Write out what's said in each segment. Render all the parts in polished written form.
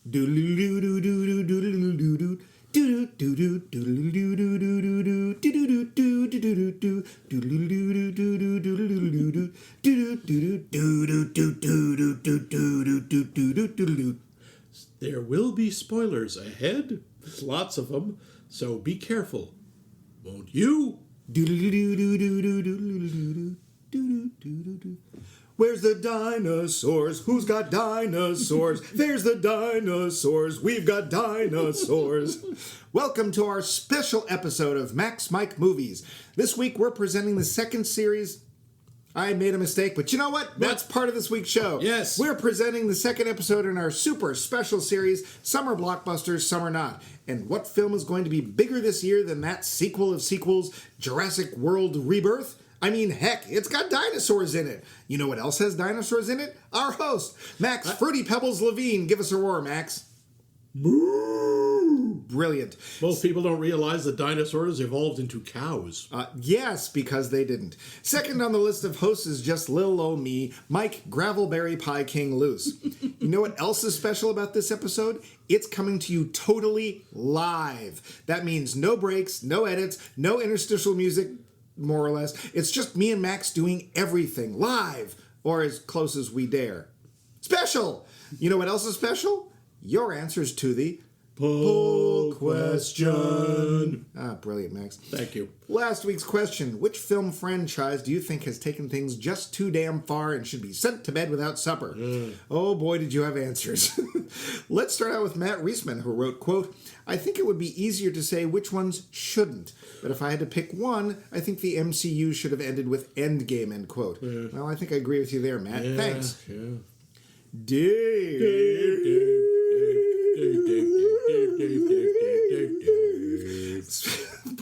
There will be spoilers ahead, lots of them, so be careful. Won't you? Where's the dinosaurs? Who's got dinosaurs? There's the dinosaurs. We've got dinosaurs. Welcome to our special episode of Max Mike Movies. This week we're presenting the second series. I made a mistake, but you know what? That's part of this week's show. Yes. We're presenting the second episode in our super special series, Summer Blockbusters, Summer Not. And what film is going to be bigger this year than that sequel of sequels, Jurassic World Rebirth? I mean, heck, it's got dinosaurs in it. You know what else has dinosaurs in it? Our host, Max Fruity Pebbles Levine. Give us a roar, Max. Moo! Brilliant. Most people don't realize that dinosaurs evolved into cows. Yes, because they didn't. Second on the list of hosts is just little old me, Mike Gravelberry Pie King Loose. You know what else is special about this episode? It's coming to you totally live. That means no breaks, no edits, no interstitial music, more or less. It's just me and Max doing everything live, or as close as we dare. Special! You know what else is special? Your answers to the poll question. Brilliant, Max. Thank you. Last week's question: which film franchise do you think has taken things just too damn far and should be sent to bed without supper? Oh boy, did you have answers. Let's start out with Matt Reisman, who wrote, quote, I think it would be easier to say which ones shouldn't. But if I had to pick one, I think the MCU should have ended with Endgame, end quote. Well, I think I agree with you there, Matt. Thanks. Dave.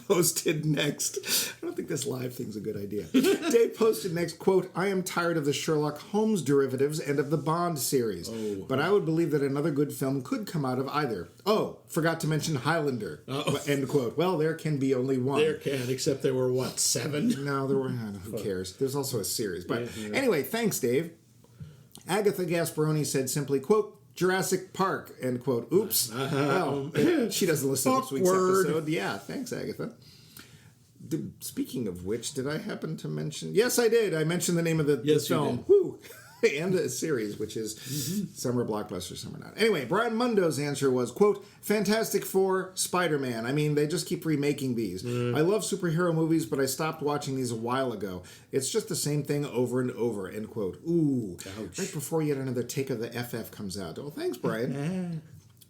Posted next. I don't think this live thing's a good idea. Dave posted next, quote, I am tired of the Sherlock Holmes derivatives and of the Bond series. But I would believe that another good film could come out of either. Oh, forgot to mention Highlander. End quote. Well, there can be only one. There can, except there were, what, 7? No, there were, who cares? There's also a series. But anyway, thanks, Dave. Agatha Gasparoni said simply, quote, Jurassic Park, end quote. Oops. Well, she doesn't listen to this week's episode. Yeah, thanks, Agatha. Speaking of which, did I happen to mention? Yes, I did. I mentioned the name of the film. Woo! And the series, which is Summer Blockbuster, Summer Not. Anyway, Brian Mundo's answer was, quote, Fantastic Four, Spider-Man. I mean, they just keep remaking these. I love superhero movies, but I stopped watching these a while ago. It's just the same thing over and over, end quote. Ooh. Ouch. Right before yet another take of the FF comes out. Oh, thanks, Brian.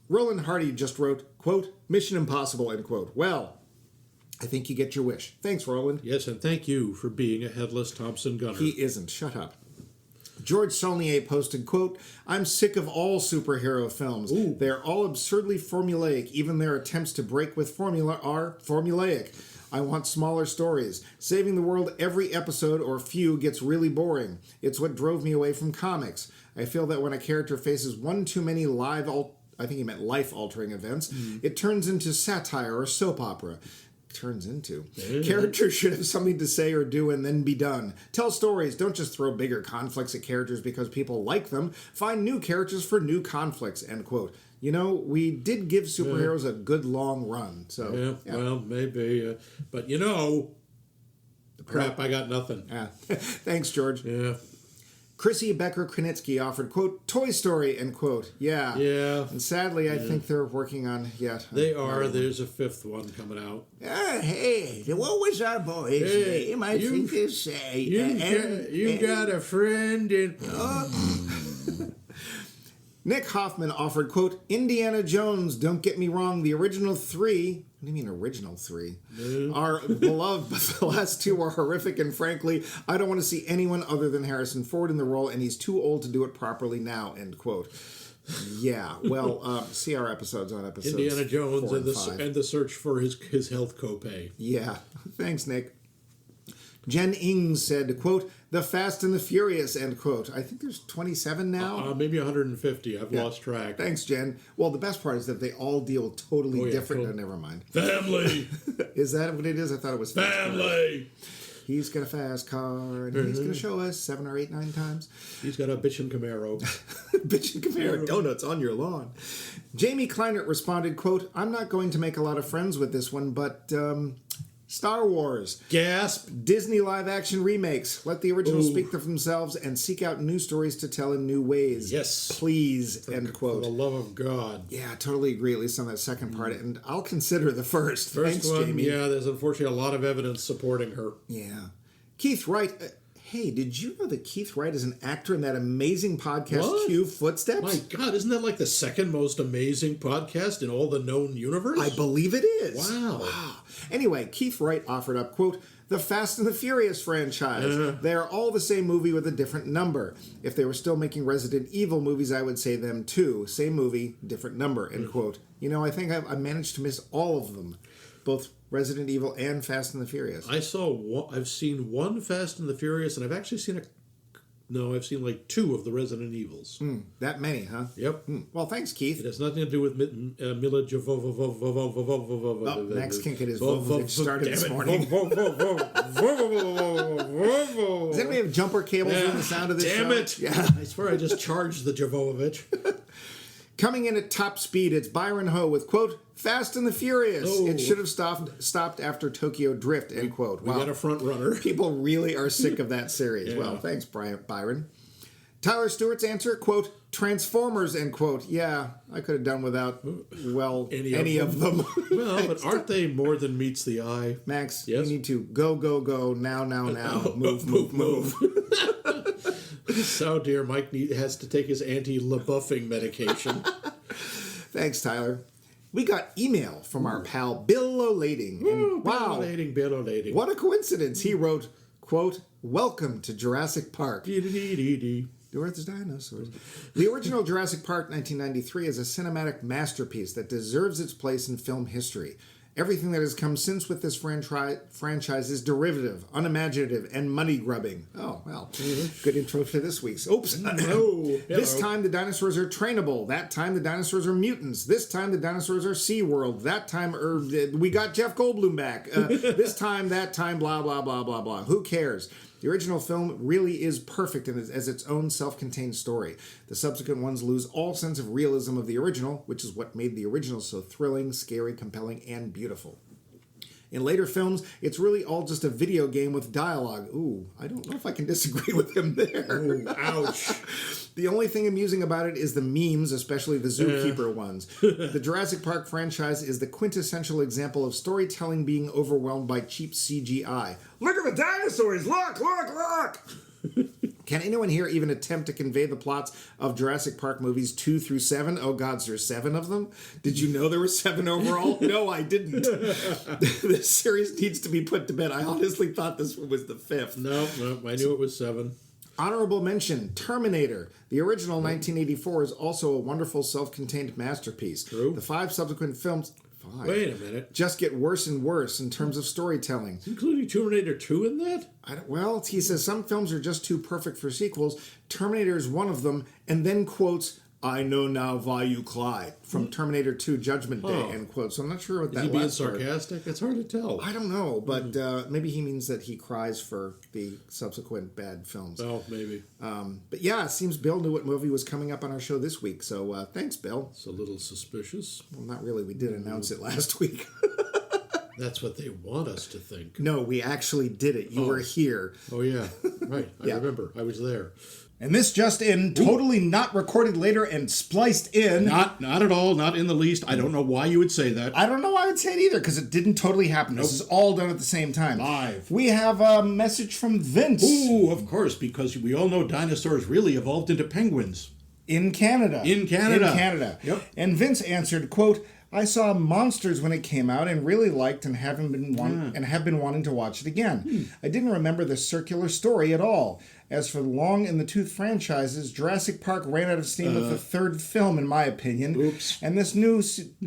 Roland Hardy just wrote, quote, Mission Impossible, end quote. Well, I think you get your wish. Thanks, Roland. Yes, and thank you for being a headless Thompson gunner. He isn't. Shut up. George Saulnier posted, quote, I'm sick of all superhero films. They're all absurdly formulaic. Even their attempts to break with formula are formulaic. I want smaller stories. Saving the world every episode or few gets really boring. It's what drove me away from comics. I feel that when a character faces one too many I think he meant life-altering events, it turns into satire or soap opera. Characters should have something to say or do and then be done. Tell stories. Don't just throw bigger conflicts at characters because people like them. Find new characters for new conflicts, end quote. You know, we did give superheroes a good long run. So well, maybe. But you know, crap, I got nothing. Thanks, George. Yeah. Chrissy Becker-Krenitsky offered, quote, Toy Story, end quote. Yeah. And sadly, I think they're working on yet. They are. There's a 5th one coming out. Hey, what was our boy's name? I think it's... you got a friend in... Nick Hoffman offered, quote, Indiana Jones, don't get me wrong, the original 3... What do you mean original 3? Are beloved, but the last 2 are horrific, and frankly, I don't want to see anyone other than Harrison Ford in the role, and he's too old to do it properly now, end quote. Yeah, well, see our episodes on episodes Indiana Jones 4 and the search for his health copay. Yeah, thanks, Nick. Jen Ings said, quote, The Fast and the Furious, end quote. I think there's 27 now. Maybe 150. I've lost track. Thanks, Jen. Well, the best part is that they all deal totally different. Never mind. Family. Is that what it is? I thought it was family. He's got a fast car, and he's going to show us 7 or 8, 9 times. He's got a bitchin' Camaro. Bitchin' Camaro donuts on your lawn. Jamie Kleinert responded, quote, I'm not going to make a lot of friends with this one, but Star Wars. Gasp. Disney live-action remakes. Let the originals speak for themselves and seek out new stories to tell in new ways. Yes. Please, end quote. For the love of God. Yeah, I totally agree, at least on that second part. And I'll consider the first. First Thanks, one, Jamie. yeah, there's unfortunately a lot of evidence supporting her. Yeah. Keith Wright. Hey, did you know that Keith Wright is an actor in that amazing podcast, What? Q Footsteps? My God, isn't that like the second most amazing podcast in all the known universe? I believe it is. Wow. Anyway, Keith Wright offered up, quote, the Fast and the Furious franchise. They are all the same movie with a different number. If they were still making Resident Evil movies, I would say them too. Same movie, different number, end quote. You know, I think I managed to miss all of them. Both Resident Evil and Fast and the Furious. I've seen one Fast and the Furious, and I've actually seen I've seen like 2 of the Resident Evils. That many, huh? Yep. Well, thanks, Keith. It has nothing to do with Mila Jovovich. Next kink it is Vovovich started this morning. Does anybody have jumper cables in the sound of this show? Damn it! Yeah. I swear I just charged the Jovovich. Coming in at top speed, it's Byron Ho with, quote, Fast and the Furious. Oh. It should have stopped after Tokyo Drift, end quote. We got a front runner. People really are sick of that series. Yeah. Well, thanks, Byron. Tyler Stewart's answer, quote, Transformers, end quote. Yeah, I could have done without, well, any of them. Well, but aren't they more than meets the eye? Max, Yes? you need to go, now, move. So dear, Mike has to take his anti-LaBuffing medication. Thanks, Tyler. We got email from our pal Bill O'Lading. And wow, Bill O'Lading. what a coincidence. He wrote, quote, Welcome to Jurassic Park. Where's the dinosaurs? The original Jurassic Park 1993 is a cinematic masterpiece that deserves its place in film history. Everything that has come since with this franchise is derivative, unimaginative, and money-grubbing. Oh, well. Good intro to this week's. Oops. This time the dinosaurs are trainable. That time the dinosaurs are mutants. This time the dinosaurs are SeaWorld. That time we got Jeff Goldblum back. This time, that time, blah, blah, blah, blah, blah. Who cares? The original film really is perfect as its own self-contained story. The subsequent ones lose all sense of realism of the original, which is what made the original so thrilling, scary, compelling, and beautiful. In later films, it's really all just a video game with dialogue. Ooh, I don't know if I can disagree with him there. Ooh, ouch. The only thing amusing about it is the memes, especially the Zookeeper ones. The Jurassic Park franchise is the quintessential example of storytelling being overwhelmed by cheap CGI. Look at the dinosaurs! Look! Can anyone here even attempt to convey the plots of Jurassic Park movies 2 through 7? Oh, gods, there's 7 of them? Did you know there were 7 overall? No, I didn't. This series needs to be put to bed. I honestly thought this one was the 5th. No, I knew it was 7. Honorable mention, Terminator. The original 1984 is also a wonderful self-contained masterpiece. True. The 5 subsequent films... Wait a minute. Just get worse and worse in terms of storytelling. Including Terminator 2 in that? Well, he says some films are just too perfect for sequels. Terminator is one of them, and then quotes, I know now why you cried, from Terminator 2 Judgment Day, end quote. So I'm not sure what that was. Is he being sarcastic? It's hard to tell. I don't know, but maybe he means that he cries for the subsequent bad films. Oh, maybe. But yeah, it seems Bill knew what movie was coming up on our show this week, so thanks, Bill. It's a little suspicious. Well, not really. We did announce it last week. That's what they want us to think. No, we actually did it. You were here. Oh, yeah. Right. I remember. I was there. And this just in, totally not recorded later and spliced in. Not at all. Not in the least. I don't know why you would say that. I don't know why I would say it either, because it didn't totally happen. Nope. This is all done at the same time. Live. We have a message from Vince. Ooh, of course, because we all know dinosaurs really evolved into penguins. In Canada. Yep. And Vince answered, quote, I saw Monsters when it came out and really liked and have been wanting to watch it again. I didn't remember the circular story at all. As for the Long in the Tooth franchises, Jurassic Park ran out of steam with the third film, in my opinion. Oops. And this new,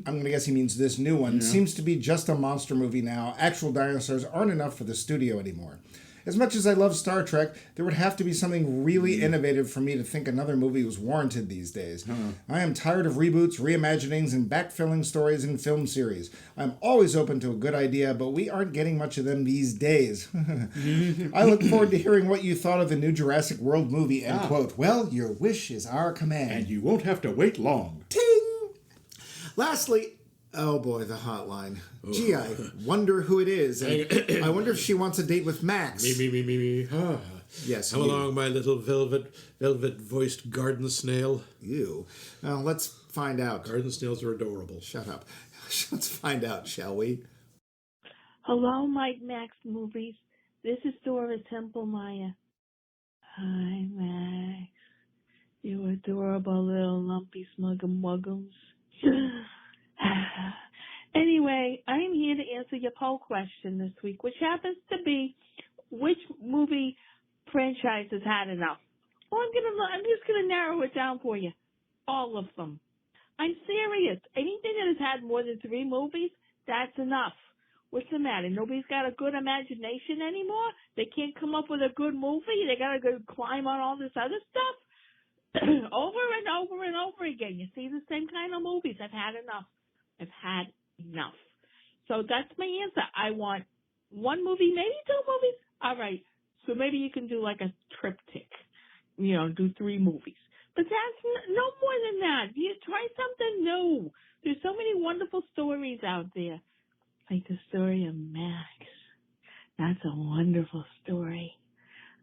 I'm going to guess he means this new one, seems to be just a monster movie now. Actual dinosaurs aren't enough for the studio anymore. As much as I love Star Trek, there would have to be something really innovative for me to think another movie was warranted these days. I am tired of reboots, reimaginings, and backfilling stories in film series. I'm always open to a good idea, but we aren't getting much of them these days. I look forward to hearing what you thought of the new Jurassic World movie, end quote. Well, your wish is our command. And you won't have to wait long. Ting! Lastly, oh boy, the hotline. Gee, I wonder who it is. And I wonder if she wants a date with Max. Me. Ah. Yes. Come along, my little velvet-voiced garden snail. You. Now, let's find out. Garden snails are adorable. Shut up. Let's find out, shall we? Hello, Mike Max Movies. This is Dora Templemeier. Hi, Max. You adorable little lumpy smuggum-wuggums. Anyway, I'm here to answer your poll question this week, which happens to be which movie franchise has had enough. Well, I'm just gonna narrow it down for you. All of them. I'm serious. Anything that has had more than 3 movies, that's enough. What's the matter? Nobody's got a good imagination anymore? They can't come up with a good movie? They gotta go climb on all this other stuff? Over and over and over again. You see the same kind of movies. I've had enough. So that's my answer. I want 1 movie, maybe 2 movies. All right. So maybe you can do like a triptych. Do 3 movies. But that's no more than that. You try something new. There's so many wonderful stories out there. Like the story of Max. That's a wonderful story.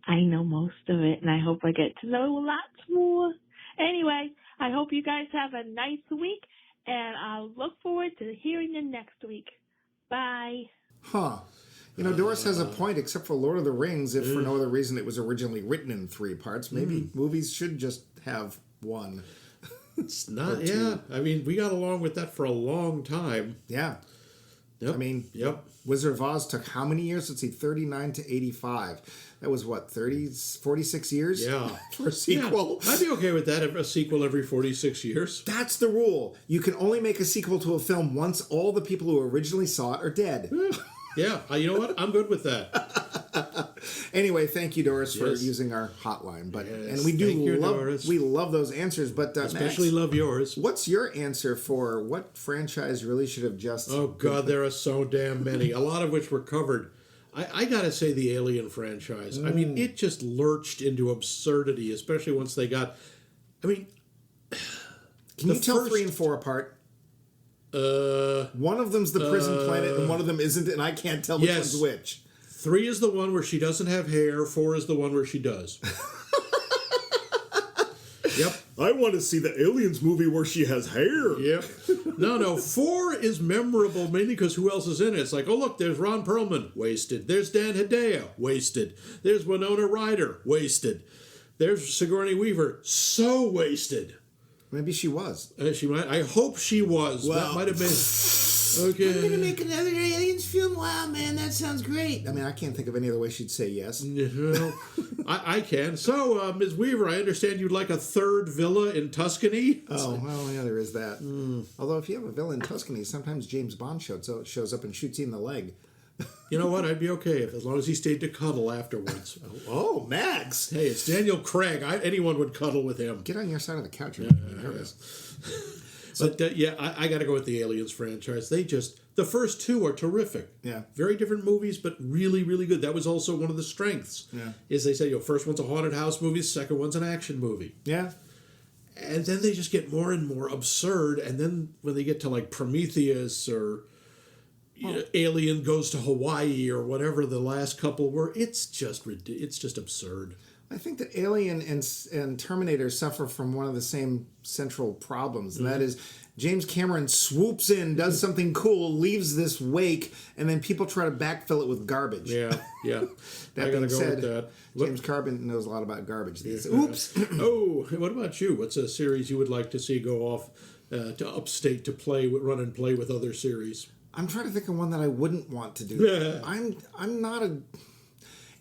I know most of it, and I hope I get to know lots more. Anyway, I hope you guys have a nice week, and I'll look forward to hearing you next week. Bye. Doris has a point, except for Lord of the Rings, if for no other reason it was originally written in 3 parts. Maybe movies should just have 1. It's not, yeah. I mean, we got along with that for a long time. Yeah. Yep. I mean, yep. Wizard of Oz took how many years? Let's see, 39 to 85. That was what, 46 years? Yeah. For a sequel? Yeah. I'd be okay with that, a sequel every 46 years. That's the rule. You can only make a sequel to a film once all the people who originally saw it are dead. Yeah. You know what? I'm good with that. Anyway, thank you, Doris, for using our hotline. And we love those answers. But especially Max, love yours. What's your answer for what franchise really should have just? Oh God, there are so damn many. A lot of which were covered. I gotta say the Alien franchise. I mean, it just lurched into absurdity, especially once they got. I mean, can you tell 3 and 4 apart? One of them's the prison planet, and one of them isn't, and I can't tell which one's which. 3 is the one where she doesn't have hair. 4 is the one where she does. Yep. I want to see the Aliens movie where she has hair. Yep. No. 4 is memorable mainly because who else is in it? It's like, oh, look, there's Ron Perlman. Wasted. There's Dan Hedaya. Wasted. There's Winona Ryder. Wasted. There's Sigourney Weaver. So wasted. Maybe she was. She might. I hope she was. Well, that might have been. Okay. I'm going to make another Aliens film. Wow, man, that sounds great. I mean, I can't think of any other way she'd say yes. Well, I can. So, Ms. Weaver, I understand you'd like a 3rd villa in Tuscany? Oh, well, yeah, there is that. Although, if you have a villa in Tuscany, sometimes James Bond shows up and shoots you in the leg. You know what? I'd be okay as long as he stayed to cuddle afterwards. Oh, Max! Hey, it's Daniel Craig. Anyone would cuddle with him. Get on your side of the couch. You're nervous. But I got to go with the Aliens franchise. The first 2 are terrific. Yeah. Very different movies, but really, really good. That was also one of the strengths. Yeah. Is they say, first one's a haunted house movie, second one's an action movie. Yeah. And then they just get more and more absurd. And then when they get to like Prometheus or Alien Goes to Hawaii or whatever the last couple were, it's just absurd. I think that Alien and Terminator suffer from one of the same central problems, and that is James Cameron swoops in, does something cool, leaves this wake, and then people try to backfill it with garbage. Yeah. That being said, with that. James Carbon knows a lot about garbage these days. Oops. Oh, what about you? What's a series you would like to see go off to upstate to run and play with other series? I'm trying to think of one that I wouldn't want to do. I'm not a...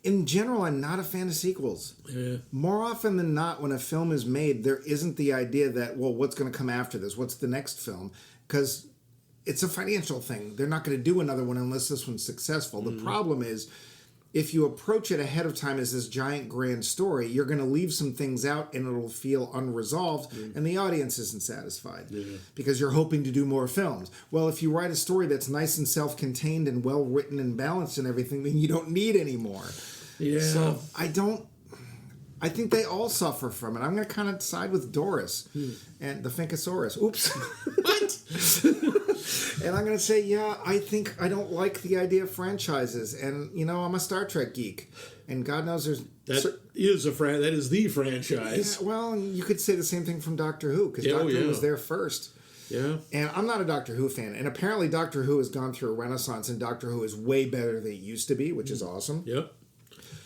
In general, I'm not a fan of sequels. Yeah. More often than not, when a film is made, there isn't the idea that, well, what's going to come after this? What's the next film? Because it's a financial thing. They're not going to do another one unless this one's successful. The problem is, if you approach it ahead of time as this giant grand story, you're going to leave some things out and it'll feel unresolved and the audience isn't satisfied because you're hoping to do more films. Well, if you write a story that's nice and self-contained and well written and balanced and everything, then you don't need any more. Yeah. So I think they all suffer from it. I'm going to kind of side with Doris and the Finkosaurus. Oops. What? And I'm going to say, I think I don't like the idea of franchises. And, I'm a Star Trek geek. And God knows there's... That is the franchise. Yeah, well, you could say the same thing from Doctor Who, because Doctor Who was there first. Yeah. And I'm not a Doctor Who fan. And apparently Doctor Who has gone through a renaissance, and Doctor Who is way better than it used to be, which is awesome. Yep.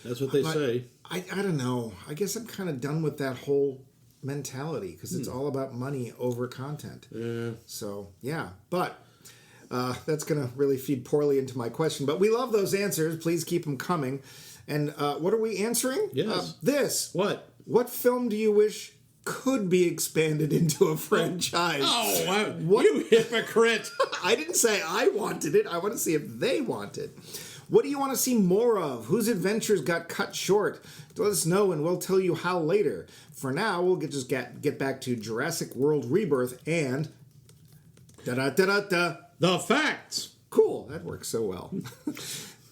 That's what they say. I don't know. I guess I'm kind of done with that whole mentality because it's all about money over content. Yeah. So, yeah. But that's going to really feed poorly into my question. But we love those answers. Please keep them coming. And what are we answering? Yes. This. What? What film do you wish could be expanded into a franchise? Oh, you hypocrite. I didn't say I wanted it. I want to see if they want it. What do you want to see more of? Whose adventures got cut short? Let us know and we'll tell you how later. For now, we'll just get back to Jurassic World Rebirth and... The facts. Cool. That works so well.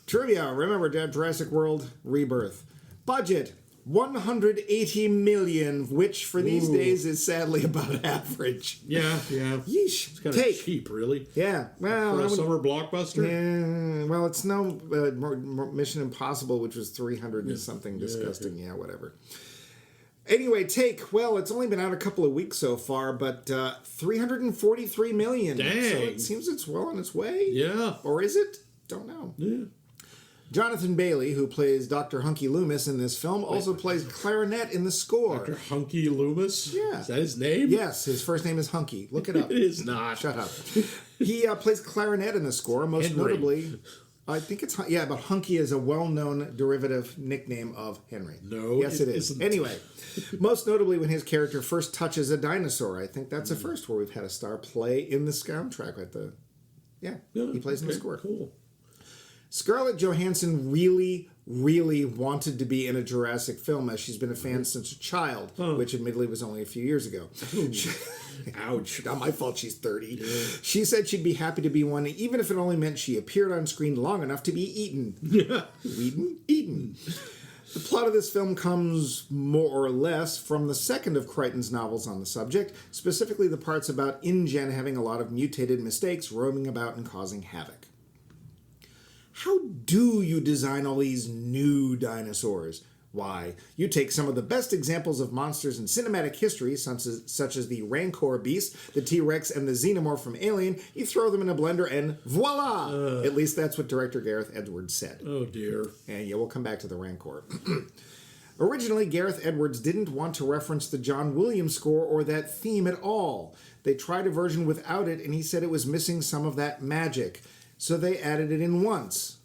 Trivia. Remember Jurassic World Rebirth. Budget. 180 million, which for these days is sadly about average. Yeah. Yeesh. It's kind of cheap, really. Yeah. Well, for a summer blockbuster. Yeah. Well, it's no Mission Impossible, which was 300 and something disgusting. Yeah, whatever. Anyway, well, it's only been out a couple of weeks so far, but 343 million. Dang. So it seems it's well on its way. Yeah. Or is it? Don't know. Yeah. Jonathan Bailey, who plays Dr. Hunky Loomis in this film, also plays clarinet in the score. Dr. Hunky Loomis? Yeah. Is that his name? Yes, his first name is Hunky. Look it up. It is not. Shut up. He plays clarinet in the score, most notably... I think it's... Yeah, but Hunky is a well-known derivative nickname of Henry. No, yes, it is. isn't. Anyway, most notably when his character first touches a dinosaur. I think that's the first where we've had a star play in the soundtrack. He plays in the score. Cool. Scarlett Johannson really, really wanted to be in a Jurassic film, as she's been a fan since a child, which admittedly was only a few years ago. Ouch. Not my fault she's 30. Yeah. She said she'd be happy to be one, even if it only meant she appeared on screen long enough to be eaten. Eaten. The plot of this film comes, more or less, from the second of Crichton's novels on the subject, specifically the parts about InGen having a lot of mutated mistakes roaming about and causing havoc. How do you design all these new dinosaurs? Why, you take some of the best examples of monsters in cinematic history, such as the Rancor beast, the T-Rex, and the Xenomorph from Alien, you throw them in a blender and voila! At least that's what director Gareth Edwards said. Oh, dear. And yeah, we'll come back to the Rancor. Originally, Gareth Edwards didn't want to reference the John Williams score or that theme at all. They tried a version without it, and he said it was missing some of that magic. So they added it in once,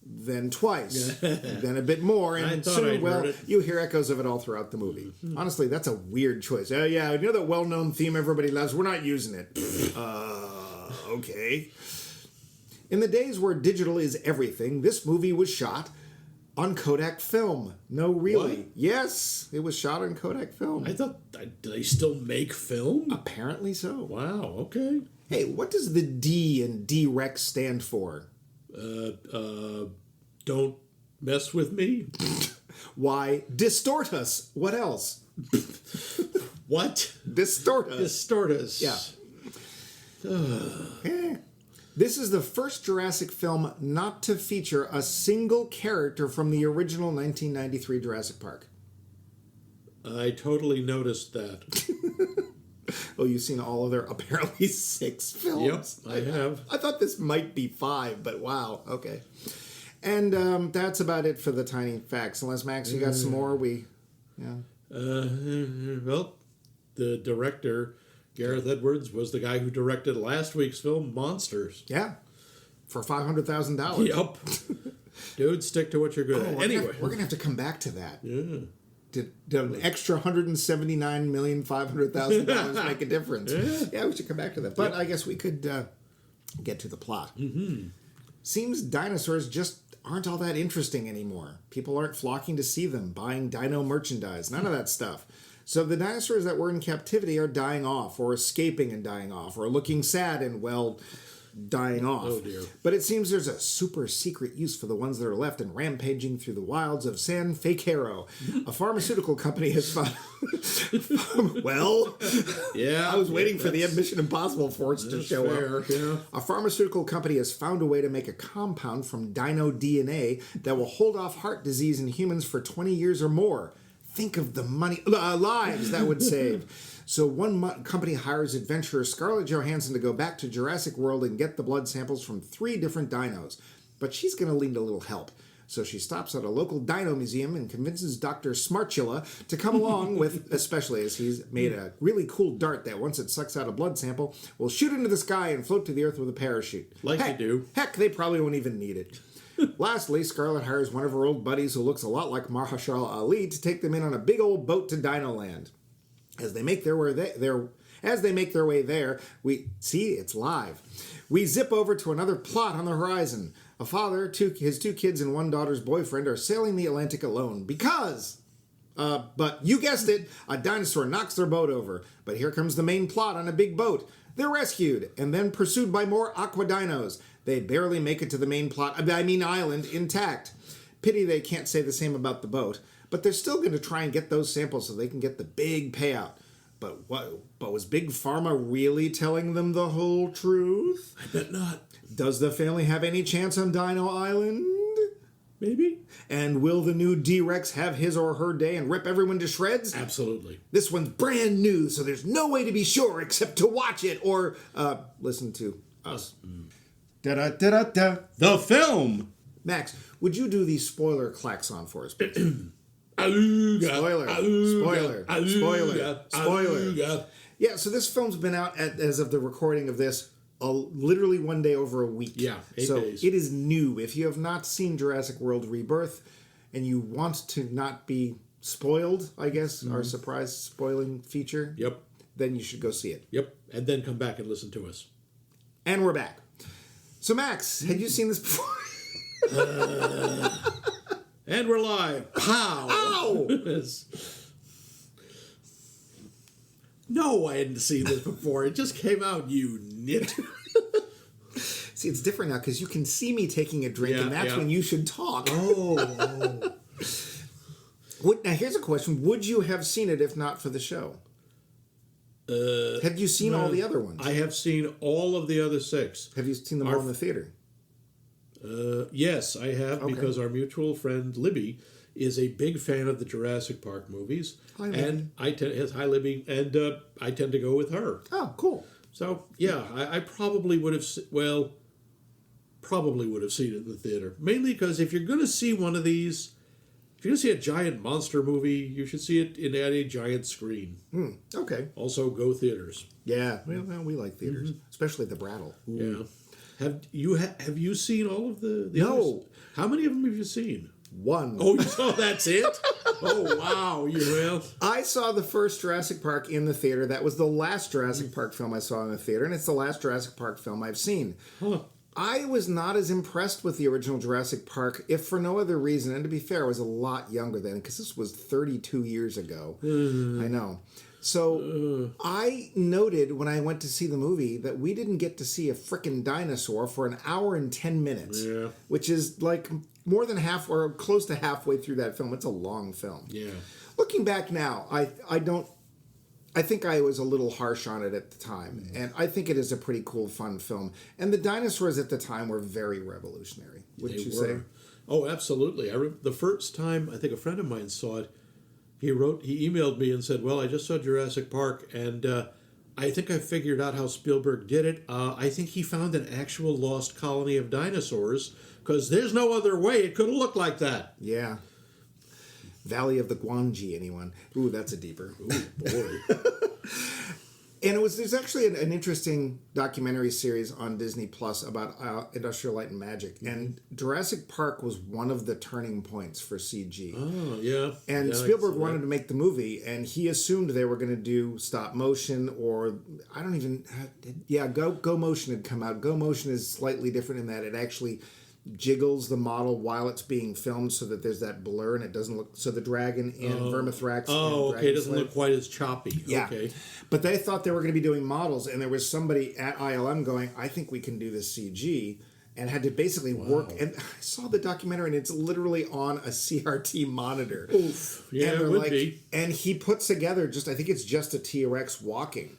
then twice, then a bit more, and soon, you hear echoes of it all throughout the movie. Honestly, that's a weird choice. Oh, yeah, you know that well-known theme everybody loves? We're not using it. Okay. In the days where digital is everything, this movie was shot on Kodak film. No, really. What? Yes, it was shot on Kodak film. I thought, do they still make film? Apparently so. Wow, okay. Hey, what does the D in D-Rex stand for? Don't mess with me. Why, distort us. What else? What? Distort us. Distort us. Yeah. This is the first Jurassic film not to feature a single character from the original 1993 Jurassic Park. I totally noticed that. Oh, you've seen all of their apparently 6 films? Yep, I have. I thought this might be 5, but wow, okay. And that's about it for the tiny facts. Unless, Max, you got some more? Well, the director, Gareth Edwards, was the guy who directed last week's film, Monsters. Yeah, for $500,000. Yep. Dude, stick to what you're good at. Anyway. We're going to have to come back to that. Yeah. Did an extra $179,500,000 make a difference? Yeah, we should come back to that. But I guess we could get to the plot. Mm-hmm. Seems dinosaurs just aren't all that interesting anymore. People aren't flocking to see them, buying dino merchandise, none of that stuff. So the dinosaurs that were in captivity are dying off, or escaping and dying off, or looking sad and, well, dying off. Oh, dear. But it seems there's a super secret use for the ones that are left and rampaging through the wilds of San Fekero. A pharmaceutical company has found... well, Yeah, I was waiting for the Mission Impossible Force to show up. Yeah. A pharmaceutical company has found a way to make a compound from dino DNA that will hold off heart disease in humans for 20 years or more. Think of the lives that would save. So one company hires adventurer Scarlett Johannson to go back to Jurassic World and get the blood samples from 3 different dinos. But she's going to need a little help. So she stops at a local dino museum and convinces Dr. Smartula to come along with, especially as he's made a really cool dart that once it sucks out a blood sample, will shoot into the sky and float to the earth with a parachute. Like you do. Heck, they probably won't even need it. Lastly, Scarlett hires one of her old buddies who looks a lot like Mahershala Ali to take them in on a big old boat to Dino Land. As they make their way there, we see it's live. We zip over to another plot on the horizon. A father, his 2 kids, and one daughter's boyfriend are sailing the Atlantic alone because, but you guessed it, a dinosaur knocks their boat over. But here comes the main plot on a big boat. They're rescued and then pursued by more aqua dinos. They barely make it to the main island intact. Pity they can't say the same about the boat. But they're still going to try and get those samples so they can get the big payout. But was Big Pharma really telling them the whole truth? I bet not. Does the family have any chance on Dino Island? Maybe. And will the new D-Rex have his or her day and rip everyone to shreds? Absolutely. This one's brand new, so there's no way to be sure except to watch it or listen to us. Da-da-da-da-da. The film! Max, would you do the spoiler klaxon for us, please? Auga, Spoiler. auga, Spoiler. auga, Spoiler. Spoiler. auga. Yeah, so this film's been out as of the recording of this literally one day over a week. Yeah, 8 so days. it is new. If you have not seen Jurassic World Rebirth and you want to not be spoiled, I guess, our surprise spoiling feature, Yep. then you should go see it. Yep. And then come back and listen to us. And we're back. So Max, had you seen this before? And we're live. Pow! Ow! No, I hadn't seen this before. It just came out, you nit. See, it's different now because you can see me taking a drink, Yeah, and that's yeah. when you should talk. Oh. Now, here's a question. Would you have seen it if not for the show? Have you seen all the other ones? I have seen all of the other 6. Have you seen them all in the theater? Yes, I have, Okay. because our mutual friend Libby is a big fan of the Jurassic Park movies. Hi, Libby. And hi, Libby. And I tend to go with her. Oh, cool. So, yeah, I probably would have, probably would have seen it in the theater. Mainly because if you're going to see one of these, if you're going to see a giant monster movie, you should see it at a giant screen. Okay. Also, go theaters. Yeah, well, we like theaters, especially the Brattle. Yeah. Have you seen all of the No. others? How many of them have you seen? One. Oh, you saw that's it? Oh, wow, you will. I saw the first Jurassic Park in the theater. That was the last Jurassic Park film I saw in the theater, and it's the last Jurassic Park film I've seen. Huh. I was not as impressed with the original Jurassic Park, if for no other reason, and to be fair, I was a lot younger then, because this was 32 years ago. I know. So I noted when I went to see the movie that we didn't get to see a frickin' dinosaur for an hour and 10 minutes, Yeah. which is like more than half or close to halfway through that film. It's a long film. Yeah. Looking back now, I think I was a little harsh on it at the time, and I think it is a pretty cool, fun film. And the dinosaurs at the time were very revolutionary, wouldn't you say? Oh, absolutely. The first time I think a friend of mine saw it, he emailed me and said, well, I just saw Jurassic Park, and I think I figured out how Spielberg did it. I think he found an actual lost colony of dinosaurs, because there's no other way it could have looked like that. Yeah. Valley of the Guanji, anyone? Ooh, that's a deeper. Ooh, boy. And there's actually an interesting documentary series on Disney Plus about Industrial Light and Magic. And Jurassic Park was one of the turning points for CG. Oh, yeah. And yeah, Spielberg wanted to make the movie, and he assumed they were going to do stop motion or, I don't even, Go Motion had come out. Go Motion is slightly different in that it actually jiggles the model while it's being filmed so that there's that blur and it doesn't look, so the dragon and Vermithrax it doesn't look quite as choppy. Yeah. Okay. But they thought they were going to be doing models, and there was somebody at ILM going, I think we can do this CG, and had to basically work. And I saw the documentary, and it's literally on a CRT monitor. Oof. Yeah, and it would be. And he puts together I think it's just a T-Rex walking.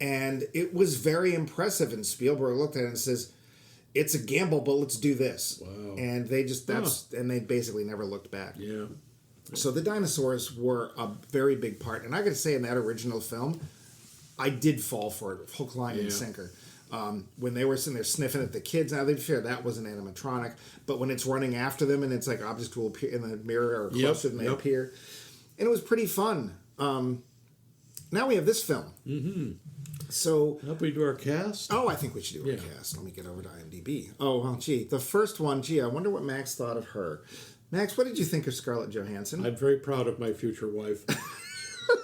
And it was very impressive, and Spielberg looked at it and says, it's a gamble, but let's do this. Wow. And they and they basically never looked back. Yeah. So the dinosaurs were a very big part. And I got to say, in that original film, I did fall for it, hook, line, and sinker. When they were sitting there sniffing at the kids, now they'd fear that was an animatronic. But when it's running after them and it's like objects will appear in the mirror or closer than they appear. And it was pretty fun. Now we have this film. Mm-hmm. So, how about we do our cast? Oh, I think we should do our cast. Let me get over to IMDb. Oh, well, the first one, I wonder what Max thought of her. Max, what did you think of Scarlett Johannson? I'm very proud of my future wife.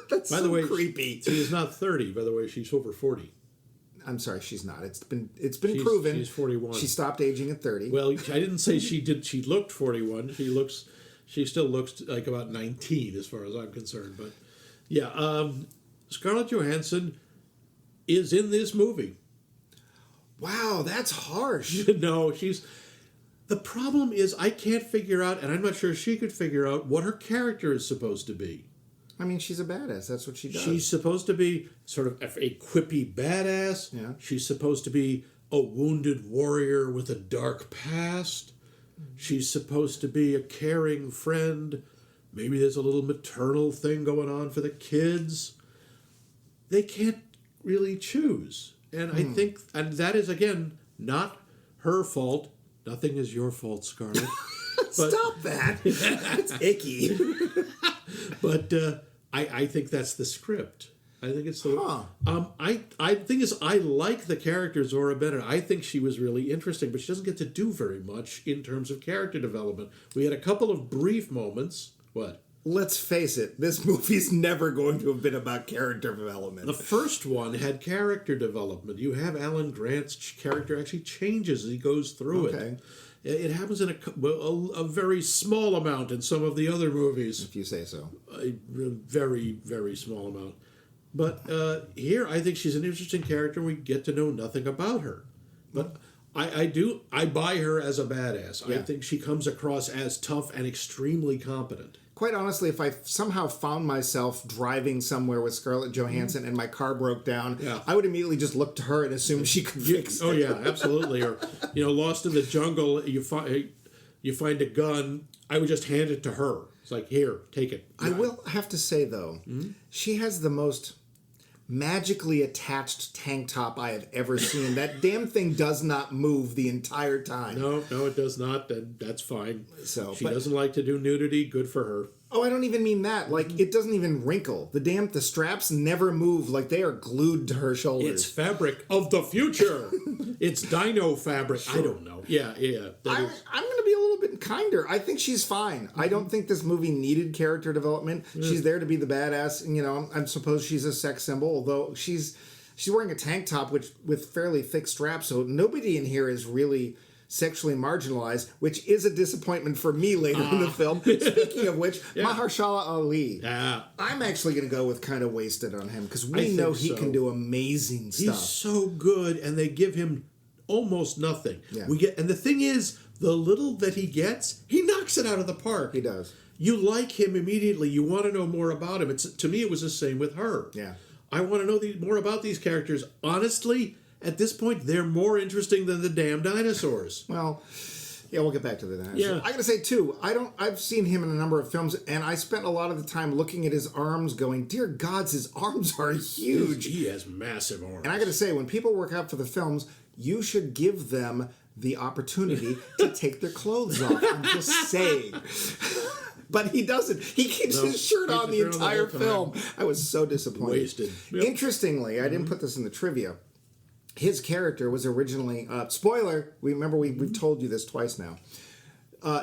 That's by the way, creepy. She is not 30, by the way. She's over 40. I'm sorry, she's not. It's been proven. She's 41. She stopped aging at 30. Well, I didn't say she did. She looked 41. She still looks like about 19 as far as I'm concerned. But yeah, Scarlett Johansson is in this movie. Wow, that's harsh. No, the problem is I can't figure out, and I'm not sure she could figure out what her character is supposed to be. I mean, she's a badass. That's what she does. She's supposed to be sort of a quippy badass. Yeah. She's supposed to be a wounded warrior with a dark past. She's supposed to be a caring friend. Maybe there's a little maternal thing going on for the kids. They can't really choose. And I think, and that is, again, not her fault. Nothing is your fault, Scarlett. Stop that. That's icky. But I think that's the script. I think it's the I think is I like the character Zora Bennett. I think she was really interesting, but she doesn't get to do very much in terms of character development. We had a couple of brief moments. What? Let's face it, this movie's never going to have been about character development. The first one had character development. You have Alan Grant's character actually changes as he goes through it. It happens in a very small amount in some of the other movies. If you say so. A very, very small amount. But here, I think she's an interesting character. We get to know nothing about her. But I buy her as a badass. I think she comes across as tough and extremely competent. Quite honestly, if I somehow found myself driving somewhere with Scarlett Johansson and my car broke down, I would immediately just look to her and assume she could fix it. Oh yeah, absolutely. Or lost in the jungle, you find a gun. I would just hand it to her. It's like, here, take it. I will have to say though, she has the most magically attached tank top I have ever seen. That damn thing does not move the entire time. No, it does not. That's fine. So she doesn't like to do nudity. Good for her. Oh, I don't even mean that. Like, it doesn't even wrinkle. The straps never move. Like, they are glued to her shoulders. It's fabric of the future. It's dino fabric. Sure. I don't know. Yeah. I'm going to be a little bit kinder. I think she's fine. I don't think this movie needed character development. She's there to be the badass. And, I suppose she's a sex symbol, although she's wearing a tank top with fairly thick straps, so nobody in here is really sexually marginalized, which is a disappointment for me later in the film. Speaking of which, Mahershala Ali. Yeah. I'm actually going to go with kind of wasted on him because we know he can do amazing stuff. He's so good, and they give him almost nothing. Yeah. And the thing is, the little that he gets, he knocks it out of the park. He does. You like him immediately. You want to know more about him. To me, it was the same with her. Yeah. I want to know more about these characters. Honestly, at this point, they're more interesting than the damn dinosaurs. Well, yeah, we'll get back to the dinosaurs. Yeah. I gotta say too, I've seen him in a number of films, and I spent a lot of the time looking at his arms, going, "Dear gods, his arms are huge." He has massive arms. And I gotta say, when people work out for the films, you should give them the opportunity to take their clothes off. I'm just saying. But he doesn't. He keeps his shirt on the entire film. I was so disappointed. Wasted. Yep. Interestingly, I didn't put this in the trivia. His character was originally spoiler. We've told you this twice now.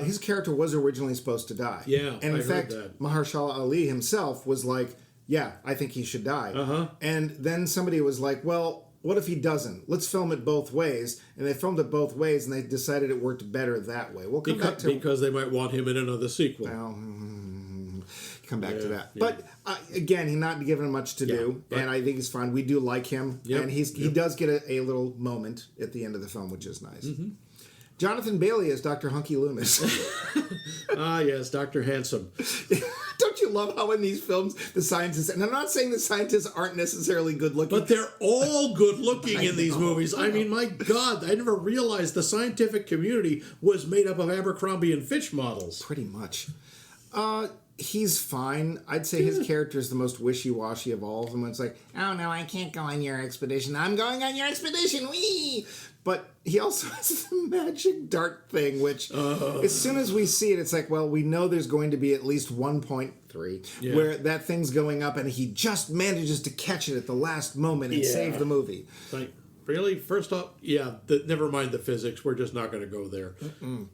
His character was originally supposed to die. Yeah, and in I fact, heard that. Mahershala Ali himself was like, "Yeah, I think he should die." And then somebody was like, "Well, what if he doesn't? Let's film it both ways." And they filmed it both ways, and they decided it worked better that way. We'll come back to because they might want him in another sequel. Well, come back to that. Yeah. But again, he's not given much to do, and I think he's fine. We do like him, and he does get a little moment at the end of the film, which is nice. Jonathan Bailey is Dr. Hunky Loomis. Yes, Dr. Handsome. Don't you love how in these films the scientists, and I'm not saying the scientists aren't necessarily good looking, but they're all good looking in these movies. I mean, my God, I never realized the scientific community was made up of Abercrombie and Fitch models. Pretty much. He's fine. I'd say his character is the most wishy-washy of all of them. It's like, oh no, I can't go on your expedition. I'm going on your expedition. Whee! But he also has the magic dart thing, which as soon as we see it, it's like, well, we know there's going to be at least 1.3 where that thing's going up and he just manages to catch it at the last moment and save the movie. Like, really? First off, never mind the physics. We're just not going to go there.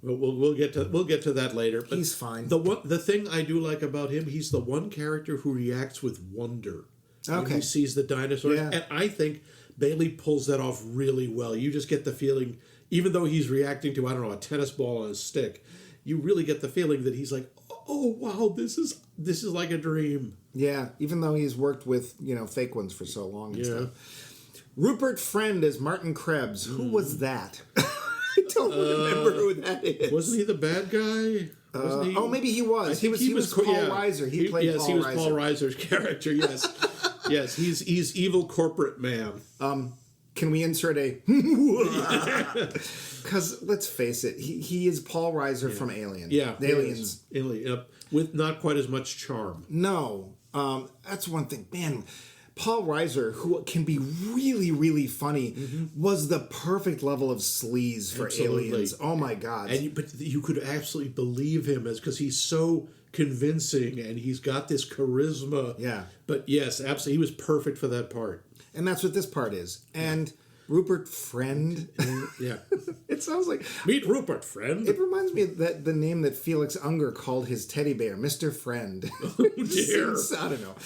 We'll get to that later. But he's fine. The thing I do like about him, he's the one character who reacts with wonder when he sees the dinosaurs, and I think Bailey pulls that off really well. You just get the feeling, even though he's reacting to, I don't know, a tennis ball on a stick, you really get the feeling that he's like, oh wow, this is like a dream. Yeah, even though he's worked with fake ones for so long and stuff. Rupert Friend as Martin Krebs. Who was that? I don't remember who that is. Wasn't he the bad guy? Oh, maybe he was. He was Paul Reiser. He played Paul Reiser. Yes, he was Paul Reiser's character, yes. Yes, he's evil corporate man. Can we insert a... Because, let's face it, he is Paul Reiser from Alien. Yeah. Aliens. Alien, with not quite as much charm. No. That's one thing. Man, Paul Reiser, who can be really, really funny, was the perfect level of sleaze for Aliens. Oh, my God. But you could absolutely believe him because he's so convincing and he's got this charisma. Yeah. But yes, absolutely, he was perfect for that part. And that's what this part is. And Rupert Friend. Yeah. It sounds like... Meet Rupert Friend. It reminds me of the name that Felix Unger called his teddy bear, Mr. Friend. Oh, dear. I don't know.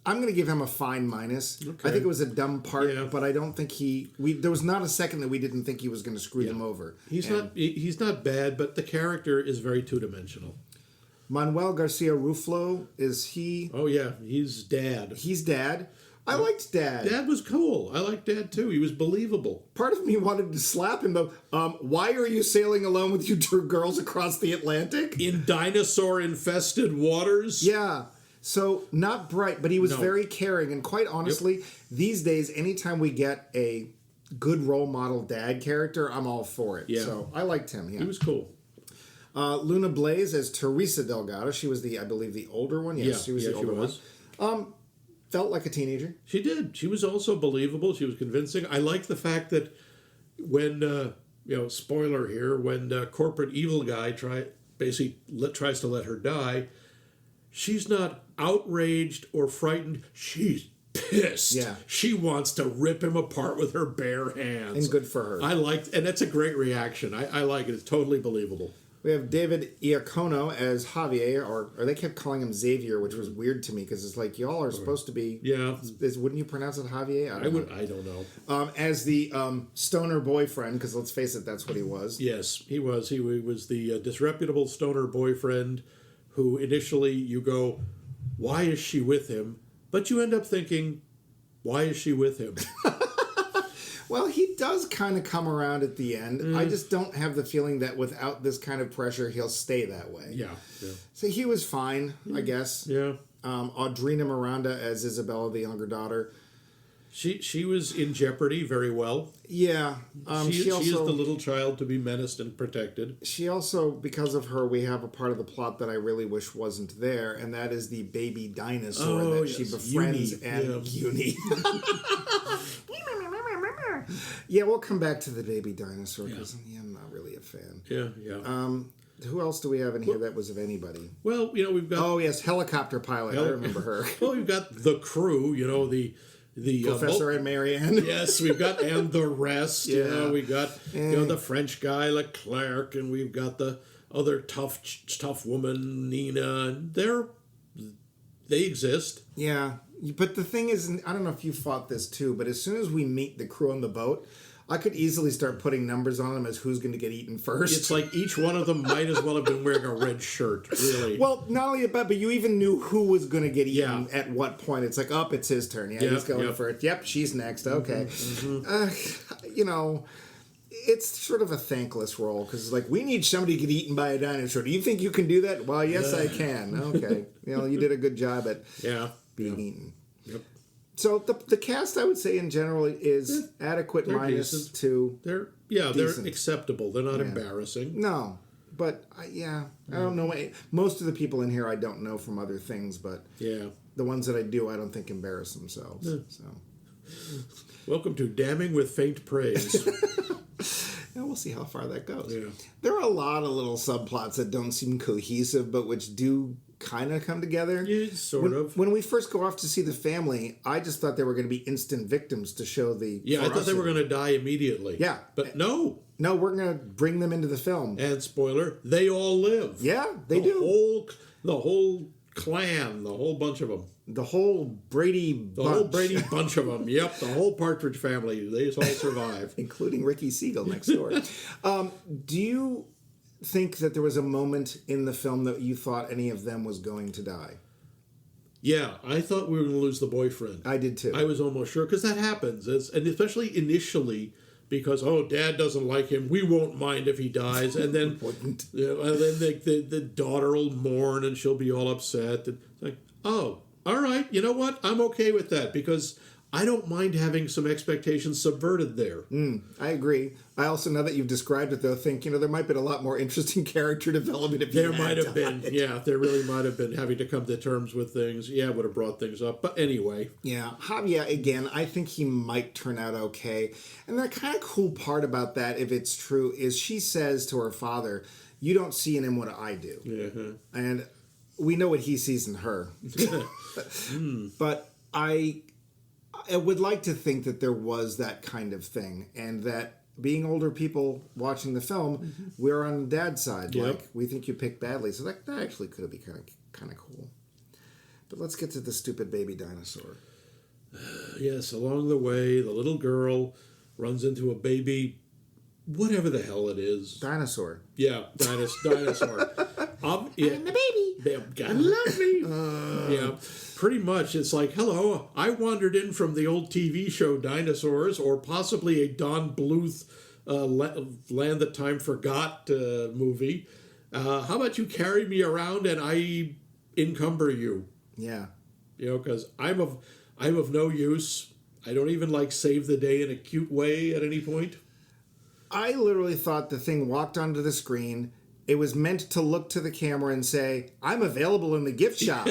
I'm going to give him a fine minus. Okay. I think it was a dumb part, but I don't think there was not a second that we didn't think he was going to screw them over. He's not bad, but the character is very two-dimensional. Manuel Garcia Ruflo, is he... Oh, yeah, he's Dad. He's Dad. I liked Dad. Dad was cool. I liked Dad, too. He was believable. Part of me wanted to slap him, though. Why are you sailing alone with you two girls across the Atlantic? In dinosaur-infested waters? Yeah. So, not bright, but he was very caring. And quite honestly, these days, anytime we get a good role model dad character, I'm all for it. Yeah. So, I liked him. Yeah. He was cool. Luna Blaze as Teresa Delgado. She was I believe, the older one. Yes, she was the older one. Felt like a teenager. She did. She was also believable. She was convincing. I like the fact that when, spoiler here, when corporate evil guy tries to let her die, she's not outraged or frightened. She's pissed. Yeah. She wants to rip him apart with her bare hands. And good for her. And that's a great reaction. I like it. It's totally believable. We have David Iacono as Javier, or they kept calling him Xavier, which was weird to me because it's like y'all are supposed to be. Yeah. Wouldn't you pronounce it Javier? I don't know. As the stoner boyfriend, because let's face it, that's what he was. Yes, he was. He was the disreputable stoner boyfriend who initially you go, why is she with him? But you end up thinking, why is she with him? Well, he does kind of come around at the end. I just don't have the feeling that without this kind of pressure, he'll stay that way. Yeah. So he was fine, I guess. Yeah. Audrina Miranda as Isabella, the younger daughter. She was in jeopardy very well. Yeah. She is the little child to be menaced and protected. She also, because of her, we have a part of the plot that I really wish wasn't there, and that is the baby dinosaur that she befriends Uni. Yeah, we'll come back to the baby dinosaur because I'm not really a fan. Yeah. Who else do we have in here that was of anybody? Well, we've got... Oh, yes, helicopter pilot. I remember her. Well, we've got the crew, the Professor and Marianne. Yes, we've got and the rest. Yeah. We got the French guy Leclerc, and we've got the other tough woman Nina. And they exist. Yeah, but the thing is, I don't know if you fought this too, but as soon as we meet the crew on the boat, I could easily start putting numbers on them as who's going to get eaten first. It's like each one of them might as well have been wearing a red shirt, really. Well, not only that, but you even knew who was going to get eaten at what point. It's like, it's his turn. Yeah, he's going first. Yep, she's next. Okay. It's sort of a thankless role because, we need somebody to get eaten by a dinosaur. Do you think you can do that? Well, yes, I can. Okay. You did a good job at being eaten. Yep. So the cast, I would say, in general, is adequate minus decent. 2. They're acceptable. They're not embarrassing. No, but I don't know. Most of the people in here I don't know from other things, but the ones that I do, I don't think embarrass themselves. Yeah. So, welcome to Damning with Faint Praise. We'll see how far that goes. Yeah. There are a lot of little subplots that don't seem cohesive, but which do kind of come together. Yeah, sort of. When we first go off to see the family, I just thought they were going to be instant victims to show the... Yeah, I thought they were going to die immediately. Yeah. But no. No, we're going to bring them into the film. And spoiler, they all live. Yeah, they do. The whole clan, the whole bunch of them. The whole Brady bunch of them. Yep, the whole Partridge family. They all survive. Including Ricky Siegel next door. Do you think that there was a moment in the film that you thought any of them was going to die? Yeah, I thought we were going to lose the boyfriend. I did too. I was almost sure, because that happens. And especially initially, because, Dad doesn't like him, we won't mind if he dies. And then, Wouldn't. And then the daughter will mourn and she'll be all upset. And it's like, all right, you know what? I'm okay with that, because I don't mind having some expectations subverted there. I agree. I also, now that you've described it, though, think, there might have been a lot more interesting character development if there might have been. Yeah, there really might have been, having to come to terms with things. Yeah, would have brought things up. But anyway. Yeah, Javier, again, I think he might turn out okay. And the kind of cool part about that, if it's true, is she says to her father, you don't see in him what I do. Yeah. And we know what he sees in her. But I would like to think that there was that kind of thing, and that being older people watching the film, we're on Dad's side. Yep. Like, we think you picked badly, so that actually could be kind of cool. But let's get to the stupid baby dinosaur. Yes, along the way, the little girl runs into a baby, whatever the hell it is. Dinosaur. Yeah, dinosaur. I'm the baby. God love me. Yeah, pretty much. It's like, hello, I wandered in from the old TV show Dinosaurs, or possibly a Don Bluth Land That Time Forgot movie. How about you carry me around and I encumber you? Yeah. Because I'm of no use. I don't even save the day in a cute way at any point. I literally thought the thing walked onto the screen. It was meant to look to the camera and say, I'm available in the gift shop.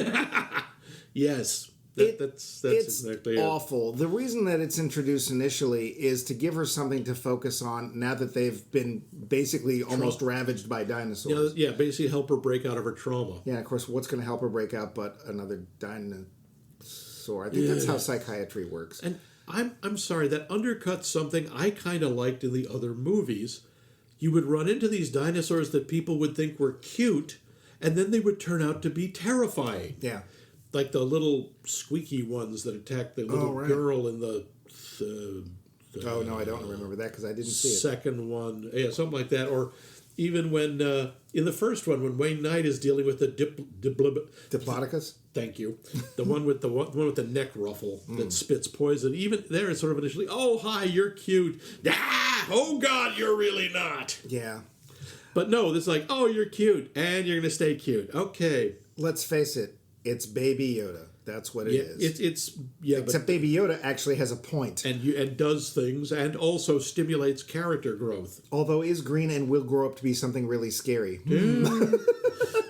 Yes. That's exactly awful. The reason that it's introduced initially is to give her something to focus on now that they've been basically almost ravaged by dinosaurs. Yeah, basically help her break out of her trauma. Yeah, of course, what's going to help her break out but another dinosaur? I think that's how psychiatry works. And I'm sorry, that undercuts something I kind of liked in the other movies. You would run into these dinosaurs that people would think were cute, and then they would turn out to be terrifying. Yeah. Like the little squeaky ones that attacked the little girl in the no, I don't remember that because I didn't see it. Second one. Yeah, something like that. Or even when, in the first one, when Wayne Knight is dealing with the Diplodocus? Thank you. The one with the neck ruffle that spits poison. Even there, it's sort of initially, oh, hi, you're cute. Ah, oh, God, you're really not. Yeah. But no, this is like, oh, you're cute, and you're going to stay cute. Okay. Let's face it, it's Baby Yoda. That's what it is. Except Baby Yoda actually has a point. And does things, and also stimulates character growth. Although is green and will grow up to be something really scary.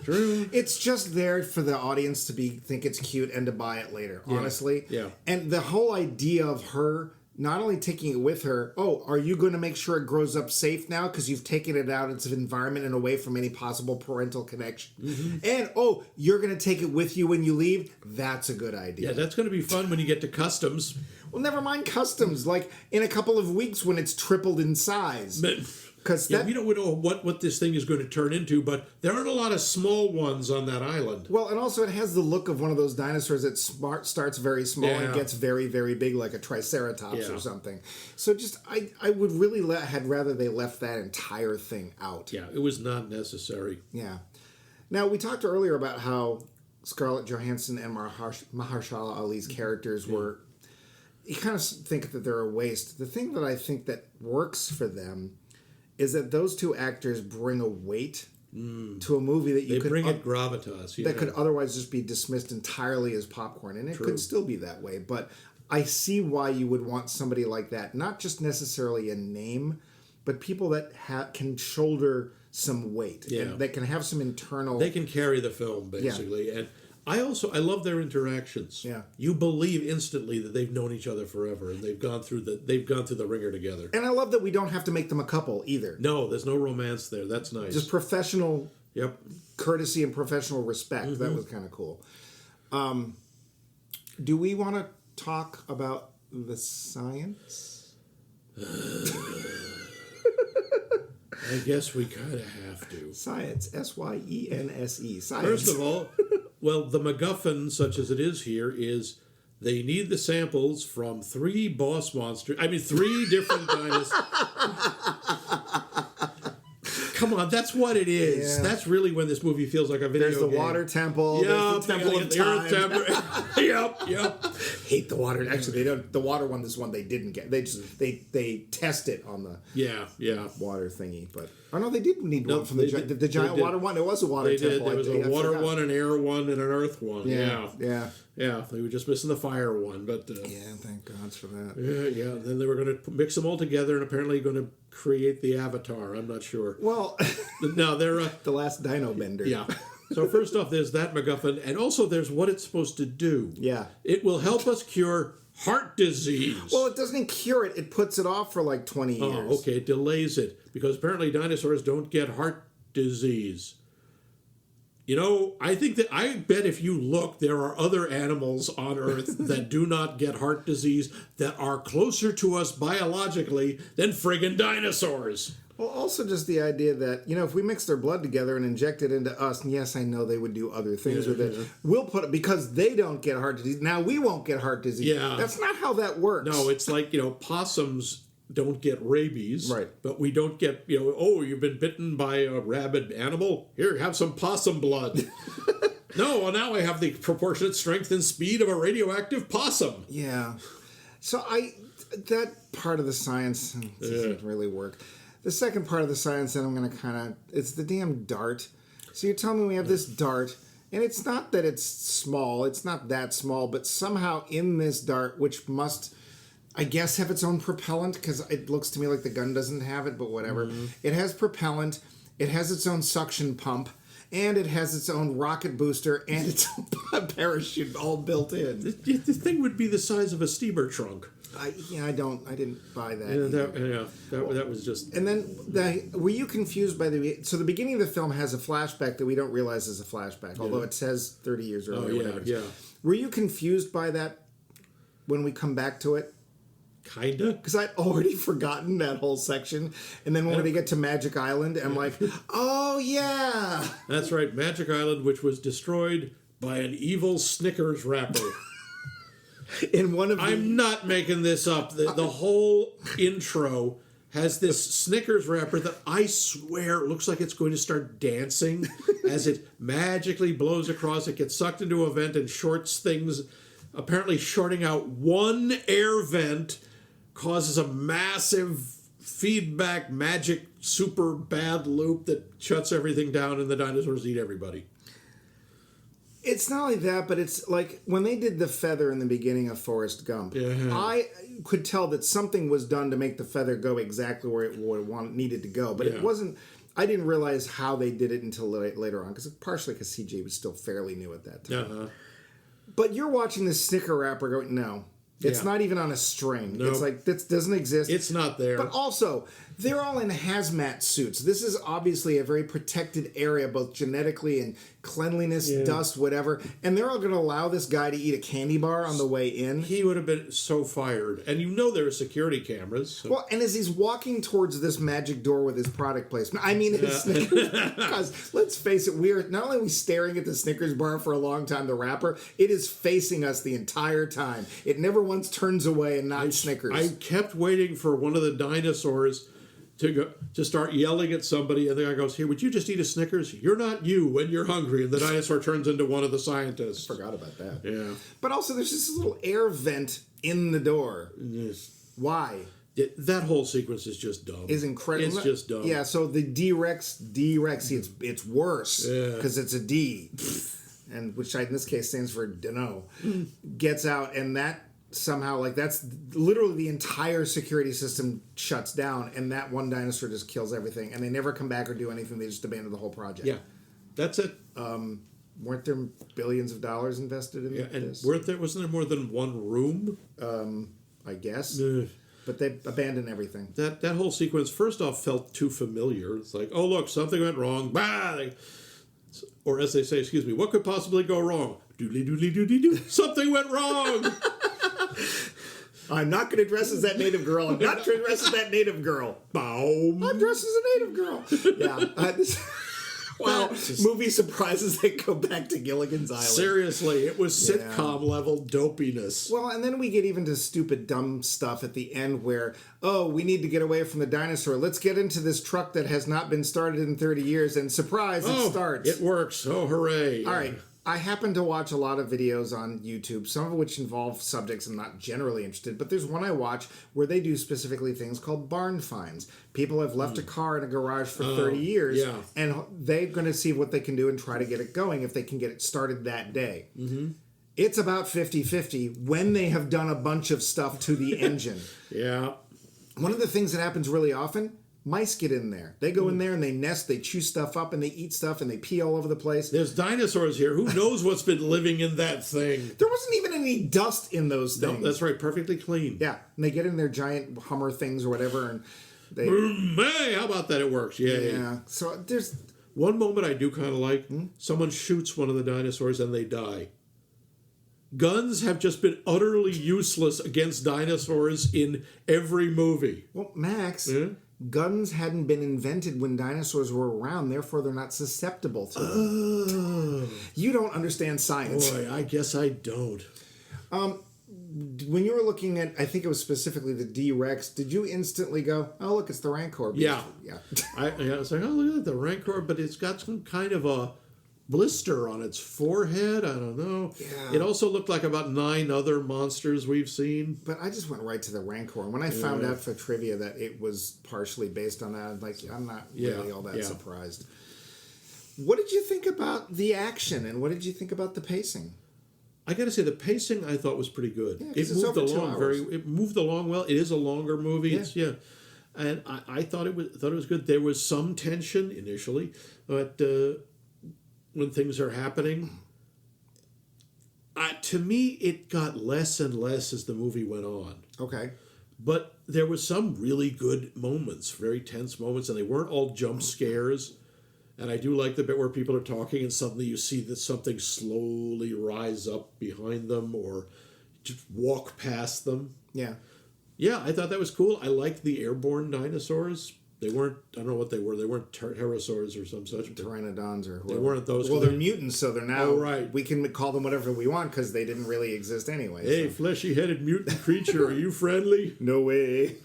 True. It's just there for the audience to think it's cute and to buy it later, honestly. Yeah. And the whole idea of her not only taking it with her, are you going to make sure it grows up safe now because you've taken it out of its environment and away from any possible parental connection? Mm-hmm. And, you're going to take it with you when you leave? That's a good idea. Yeah, that's going to be fun when you get to customs. Well, never mind customs. Like, in a couple of weeks when it's tripled in size. Because we don't know what this thing is going to turn into, but there aren't a lot of small ones on that island. Well, and also it has the look of one of those dinosaurs that starts very small and gets very, very big, like a Triceratops or something. So just, I would really had rather they left that entire thing out. Yeah, it was not necessary. Yeah. Now, we talked earlier about how Scarlett Johannson and Mahershala Ali's characters were... You kind of think that they're a waste. The thing that I think that works for them is that those two actors bring a weight to a movie that you could bring it gravitas. That could otherwise just be dismissed entirely as popcorn, and it could still be that way. But I see why you would want somebody like that, not just necessarily a name, but people that can shoulder some weight, and that can have some internal. They can carry the film basically, and. I love their interactions. Yeah, you believe instantly that they've known each other forever and they've gone through the ringer together. And I love that we don't have to make them a couple either. No, there's no romance there. That's nice. Just professional courtesy and professional respect. Mm-hmm. That was kind of cool. Do we want to talk about the science? I guess we kind of have to. Science, SYENSE. Science. First of all, well, the MacGuffin, such as it is here, is they need the samples from three different dinosaurs. Come on, that's what it is. Yeah. That's really when this movie feels like a video game. There's the water temple. There's the temple of time. Yep. Hate the water. Actually, they don't. The water one, this one they didn't get. They test it on the water thingy. But no, they did need one from the giant water one. It was a water temple. There was a water one, an air one, and an earth one. Yeah. They were just missing the fire one, but thank God for that. Yeah. Then they were going to mix them all together and apparently going to create the Avatar. I'm not sure. Well, no, they're the last Dino Bender. Yeah. So first off, there's that MacGuffin, and also there's what it's supposed to do. Yeah. It will help us cure heart disease. Well, it doesn't cure it. It puts it off for like 20 years. Oh, okay. It delays it because apparently dinosaurs don't get heart disease. You know, I bet if you look, there are other animals on Earth that do not get heart disease that are closer to us biologically than friggin' dinosaurs. Well, also just the idea that, if we mix their blood together and inject it into us, and yes, I know they would do other things with it, we'll put it, because they don't get heart disease, now we won't get heart disease. Yeah. That's not how that works. No, it's like, possums don't get rabies. Right. But we don't get, you've been bitten by a rabid animal? Here, have some possum blood. No, well, now I have the proportionate strength and speed of a radioactive possum. Yeah. So that part of the science doesn't really work. The second part of the science that I'm going to it's the damn dart. So you're telling me we have this dart, and it's not that it's small, it's not that small, but somehow in this dart, which must, I guess, have its own propellant, because it looks to me like the gun doesn't have it, but whatever. Mm-hmm. It has propellant, it has its own suction pump, and it has its own rocket booster, and its own parachute all built in. The thing would be the size of a steamer trunk. I didn't buy that. That was just. And then, were you confused by so the beginning of the film has a flashback that we don't realize is a flashback, although it says 30 years earlier. Were you confused by that when we come back to it? Kinda. Because I'd already forgotten that whole section, and then when we get to Magic Island, I'm like, oh yeah. That's right, Magic Island, which was destroyed by an evil Snickers wrapper. I'm not making this up. The whole intro has this Snickers wrapper that I swear looks like it's going to start dancing as it magically blows across. It gets sucked into a vent and shorts things. Apparently shorting out one air vent causes a massive feedback magic super bad loop that shuts everything down and the dinosaurs eat everybody. It's not only that, but it's like when they did the feather in the beginning of Forrest Gump, I could tell that something was done to make the feather go exactly where it needed to go. But it wasn't, I didn't realize how they did it until later on, partially because CJ was still fairly new at that time. But you're watching this Snicker wrapper going, no, It's Yeah. not even on a string. Nope. It's like, this doesn't exist. It's not there. But also, they're all in hazmat suits. This is obviously a very protected area, both genetically and cleanliness, dust, whatever. And they're all going to allow this guy to eat a candy bar on the way in. He would have been so fired. And there are security cameras. So. Well, and as he's walking towards this magic door with his product placement, I mean his Snickers, because let's face it, not only are we staring at the Snickers bar for a long time, the wrapper, it is facing us the entire time. It never once turns away and not Snickers. I kept waiting for one of the dinosaurs to start yelling at somebody, and the guy goes, "Here, would you just eat a Snickers? You're not you when you're hungry." And the dinosaur turns into one of the scientists. Forgot about that. Yeah. But also, there's this little air vent in the door. Yes. Why? That whole sequence is just dumb. Is incredible. It's just dumb. Yeah, so the D-Rex, it's worse because it's a D, and which in this case stands for dunno, gets out, and that somehow, like, that's literally the entire security system shuts down, and that one dinosaur just kills everything, and they never come back or do anything. They just abandon the whole project. Yeah, that's it. Weren't there billions of dollars invested in this? And wasn't there more than one room? I guess. Ugh. But they abandoned everything. That whole sequence, first off, felt too familiar. It's like, oh, look, something went wrong. Bah! Or as they say, excuse me, what could possibly go wrong? Doodly doodly doodly doo. Something went wrong. I'm not going to dress as that native girl. I'm not going to dress as that native girl. Boom. I'm dressed as a native girl. Yeah. Wow. Movie surprises that go back to Gilligan's Island. Seriously, it was sitcom level dopiness. Well, and then we get even to stupid, dumb stuff at the end where, oh, we need to get away from the dinosaur. Let's get into this truck that has not been started in 30 years, and surprise, it starts. It works. Oh, hooray. All right. I happen to watch a lot of videos on YouTube, some of which involve subjects I'm not generally interested, but there's one I watch where they do specifically things called barn finds. People have left a car in a garage for 30 years, and they're going to see what they can do and try to get it going if they can get it started that day. Mm-hmm. It's about 50-50 when they have done a bunch of stuff to the engine. Yeah. One of the things that happens really often, mice get in there. They go in there and they nest, they chew stuff up, and they eat stuff, and they pee all over the place. There's dinosaurs here. Who knows what's been living in that thing? There wasn't even any dust in those things. No, that's right. Perfectly clean. Yeah. And they get in their giant Hummer things or whatever, and they... Hey, how about that? It works. Yay. Yeah. So there's... One moment I do kind of like, someone shoots one of the dinosaurs and they die. Guns have just been utterly useless against dinosaurs in every movie. Well, Max... Guns hadn't been invented when dinosaurs were around, therefore they're not susceptible to them. You don't understand science. Boy, I guess I don't. When you were looking at, I think it was specifically the D-Rex, did you instantly go, oh, look, it's the Rancor? Yeah. Yeah. I was like, oh, look at that, the Rancor, but it's got some kind of a blister on its forehead. I don't know. Yeah. It also looked like about 9 other monsters we've seen. But I just went right to the Rancor. And when I found out for trivia that it was partially based on that, I'm not really all that surprised. What did you think about the action, and what did you think about the pacing? I got to say, the pacing I thought was pretty good. Yeah, it moved along It moved along well. It is a longer movie. And I thought it was good. There was some tension initially, but when things are happening, to me, it got less and less as the movie went on. Okay. But there was some really good moments, very tense moments, and they weren't all jump scares. And I do like the bit where people are talking and suddenly you see that something slowly rise up behind them or just walk past them. Yeah. Yeah, I thought that was cool. I liked the airborne dinosaurs. They weren't, I don't know what they were. They weren't pterosaurs or some such. Pteranodons or whoever. They weren't those. Well, they're mutants, so they're now... Oh, right. We can call them whatever we want because they didn't really exist anyway. Hey, fleshy-headed mutant creature, are you friendly? No way.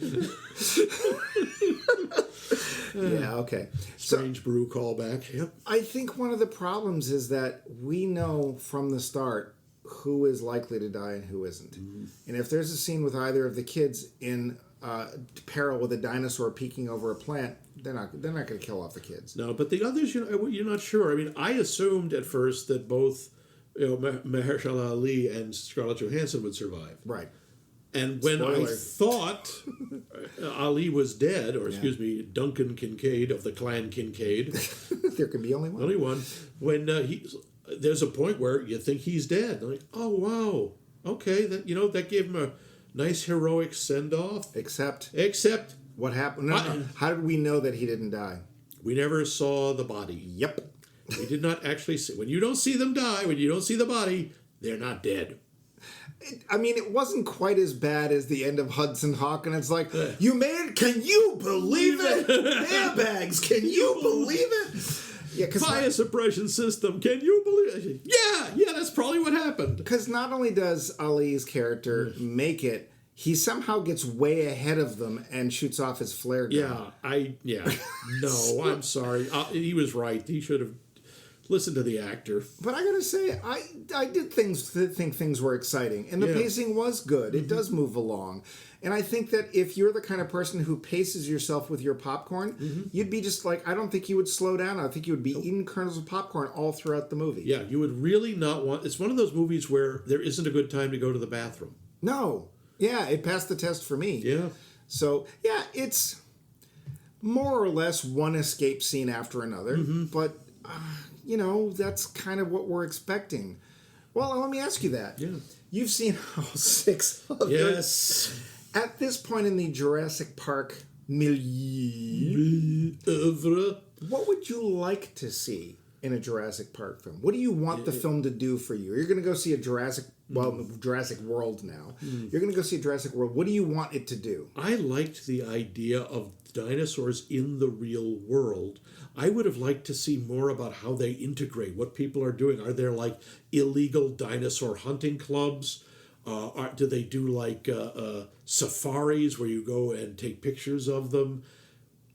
Yeah, okay. Strange brew callback. Yep. I think one of the problems is that we know from the start who is likely to die and who isn't. Mm-hmm. And if there's a scene with either of the kids in peril with a dinosaur peeking over a plant, they're not going to kill off the kids. No, but the others, you're not sure. I mean, I assumed at first that both Mahershala Ali and Scarlett Johannson would survive. Right. And when I thought Ali was dead, or excuse me, Duncan Kincaid of the Clan Kincaid. There can be only one. Only one. When there's a point where you think he's dead. Like, oh, wow. okay, that gave him a nice heroic send-off. Except what happened? How did we know that he didn't die? We never saw the body. Yep. We did not actually see. When you don't see them die, when you don't see the body, they're not dead. It wasn't quite as bad as the end of Hudson Hawk, and it's like, you made it? Can you believe it? Airbags, can you believe it? Yeah, Fire suppression system, can you believe it? Yeah, that's probably what happened. Because not only does Ali's character make it, he somehow gets way ahead of them and shoots off his flare gun. No, I'm sorry. He was right. He should have listened to the actor. But I gotta say, I did think things were exciting, and the pacing was good. It does move along. And I think that if you're the kind of person who paces yourself with your popcorn, you'd be just like, I don't think you would slow down. I think you would be eating kernels of popcorn all throughout the movie. Yeah, you would really not want... It's one of those movies where there isn't a good time to go to the bathroom. No. Yeah, it passed the test for me. Yeah. So, yeah, it's more or less one escape scene after another. But, that's kind of what we're expecting. Well, let me ask you that. Yeah. You've seen all 6 of them. Yes. At this point in the Jurassic Park milieu, what would you like to see in a Jurassic Park film? What do you want the film to do for you? You're going to go see a Jurassic World now. You're going to go see a Jurassic World. What do you want it to do? I liked the idea of dinosaurs in the real world. I would have liked to see more about how they integrate, what people are doing. Are there like illegal dinosaur hunting clubs? Do they do safaris where you go and take pictures of them?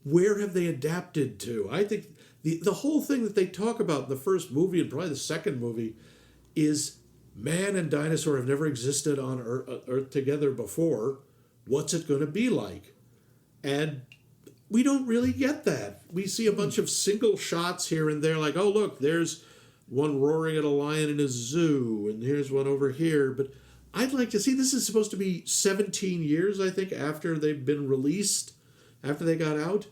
Where have they adapted to? I think the whole thing that they talk about in the first movie and probably the second movie is man and dinosaur have never existed on Earth together before. What's it going to be like? And we don't really get that. We see a bunch of single shots here and there, like, oh, look, there's one roaring at a lion in a zoo, and here's one over here. But I'd like to see, this is supposed to be 17 years, I think, after they've been released, after they got out.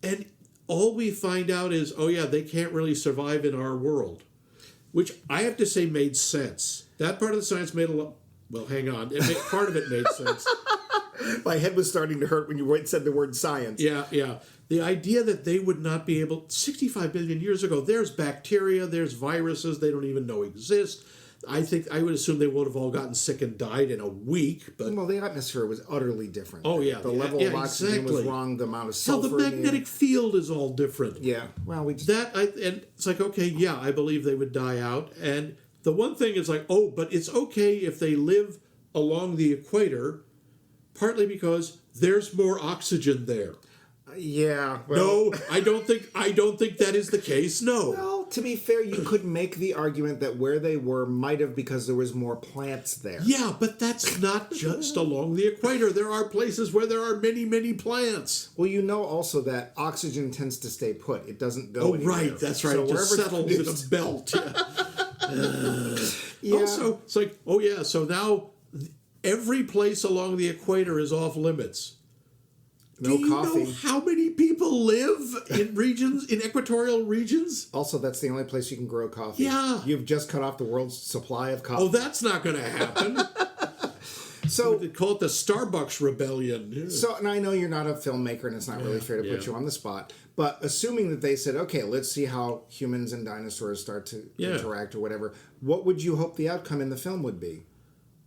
And all we find out is, oh, yeah, they can't really survive in our world, which I have to say made sense. That part of the science made a lot... Well, hang on. Part of it made sense. My head was starting to hurt when you said the word science. Yeah. The idea that they would not be able... 65 billion years ago, there's bacteria, there's viruses they don't even know exist. I would assume they would have all gotten sick and died in a week, but... Well, the atmosphere was utterly different. Oh, yeah. The level of oxygen was wrong, the amount of sulfur... the magnetic field is all different. Yeah, well, we just... And it's like, okay, yeah, I believe they would die out. And the one thing is like, oh, but it's okay if they live along the equator, partly because there's more oxygen there. Yeah. Well, no, I don't think that is the case. No. Well, to be fair, you could make the argument that where they were might have because there was more plants there. Yeah, but that's not just along the equator. There are places where there are many, many plants. Well, you know also that oxygen tends to stay put. It doesn't go anywhere. Right. That's right. So it just settles in a belt. Yeah. Also, it's like, oh yeah, so now every place along the equator is off limits. No Do you coffee. know how many people live in equatorial regions? Also, that's the only place you can grow coffee. Yeah. You've just cut off the world's supply of coffee. Oh, that's not going to happen. So they call it the Starbucks rebellion. Yeah. So, and I know you're not a filmmaker, and it's not really fair to put you on the spot, but assuming that they said, okay, let's see how humans and dinosaurs start to interact or whatever, what would you hope the outcome in the film would be?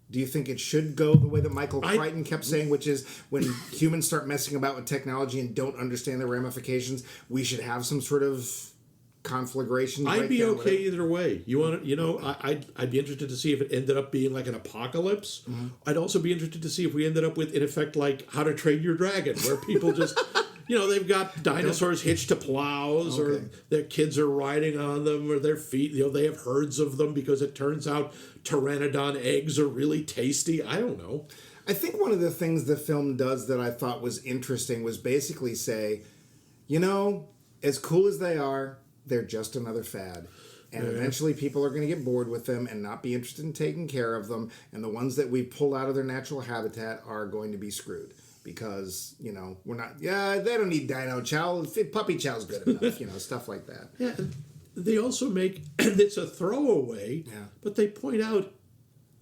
Do you think it should go the way that Michael Crichton kept saying, which is when humans start messing about with technology and don't understand the ramifications, we should have some sort of conflagration? I'd be okay either way. I'd be interested to see if it ended up being like an apocalypse. Mm-hmm. I'd also be interested to see if we ended up with, in effect, like How to Train Your Dragon, where people just... they've got dinosaurs hitched to plows, or their kids are riding on them, or their feet. They have herds of them because it turns out pteranodon eggs are really tasty. I don't know. I think one of the things the film does that I thought was interesting was basically say, as cool as they are, they're just another fad. And eventually people are going to get bored with them and not be interested in taking care of them. And the ones that we pull out of their natural habitat are going to be screwed. Because, we're not... Yeah, they don't need dino chow. Puppy chow's good enough, stuff like that. Yeah, they also make... It's a throwaway, but they point out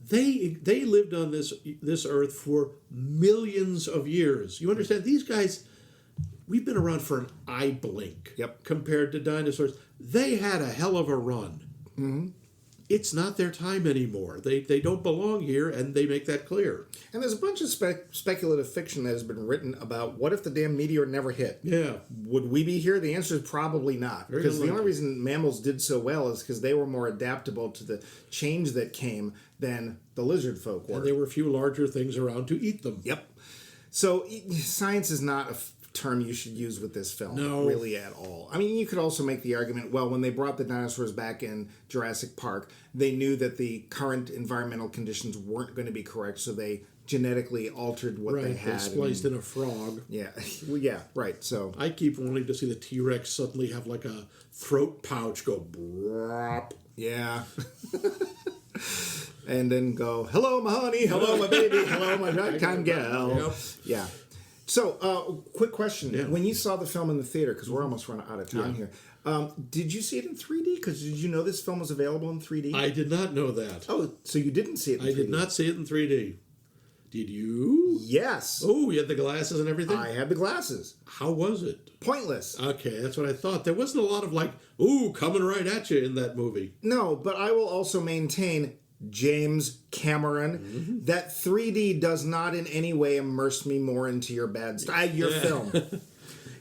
They lived on this earth for millions of years. You understand? These guys, we've been around for an eye blink. Yep. Compared to dinosaurs, they had a hell of a run. Mm-hmm. It's not their time anymore. They don't belong here, and they make that clear. And there's a bunch of speculative fiction that has been written about what if the damn meteor never hit? Yeah. Would we be here? The answer is probably not. Very because the unlikely. only reason mammals did so well is because they were more adaptable to the change that came than the lizard folk were. And there were a few larger things around to eat them. Yep. So science is not a term you should use with this film, really at all. I mean, you could also make the argument, well, when they brought the dinosaurs back in Jurassic Park, they knew that the current environmental conditions weren't going to be correct, so they genetically altered what they had. They spliced in a frog. Yeah, well, yeah, right. So I keep wanting to see the T-Rex suddenly have like a throat pouch go brop. yeah. And then go, hello, my honey, hello, my baby, hello, my ragtime gal. Yep. Yeah. So, quick question. Yeah. When you saw the film in the theater, because we're almost running out of time here, did you see it in 3D? Because did you know this film was available in 3D? I did not know that. Oh, so you didn't see it in 3D? I did not see it in 3D. Did you? Yes. Oh, you had the glasses and everything? I had the glasses. How was it? Pointless. Okay, that's what I thought. There wasn't a lot of like, ooh, coming right at you in that movie. No, but I will also maintain, James Cameron, that 3D does not in any way immerse me more into your film.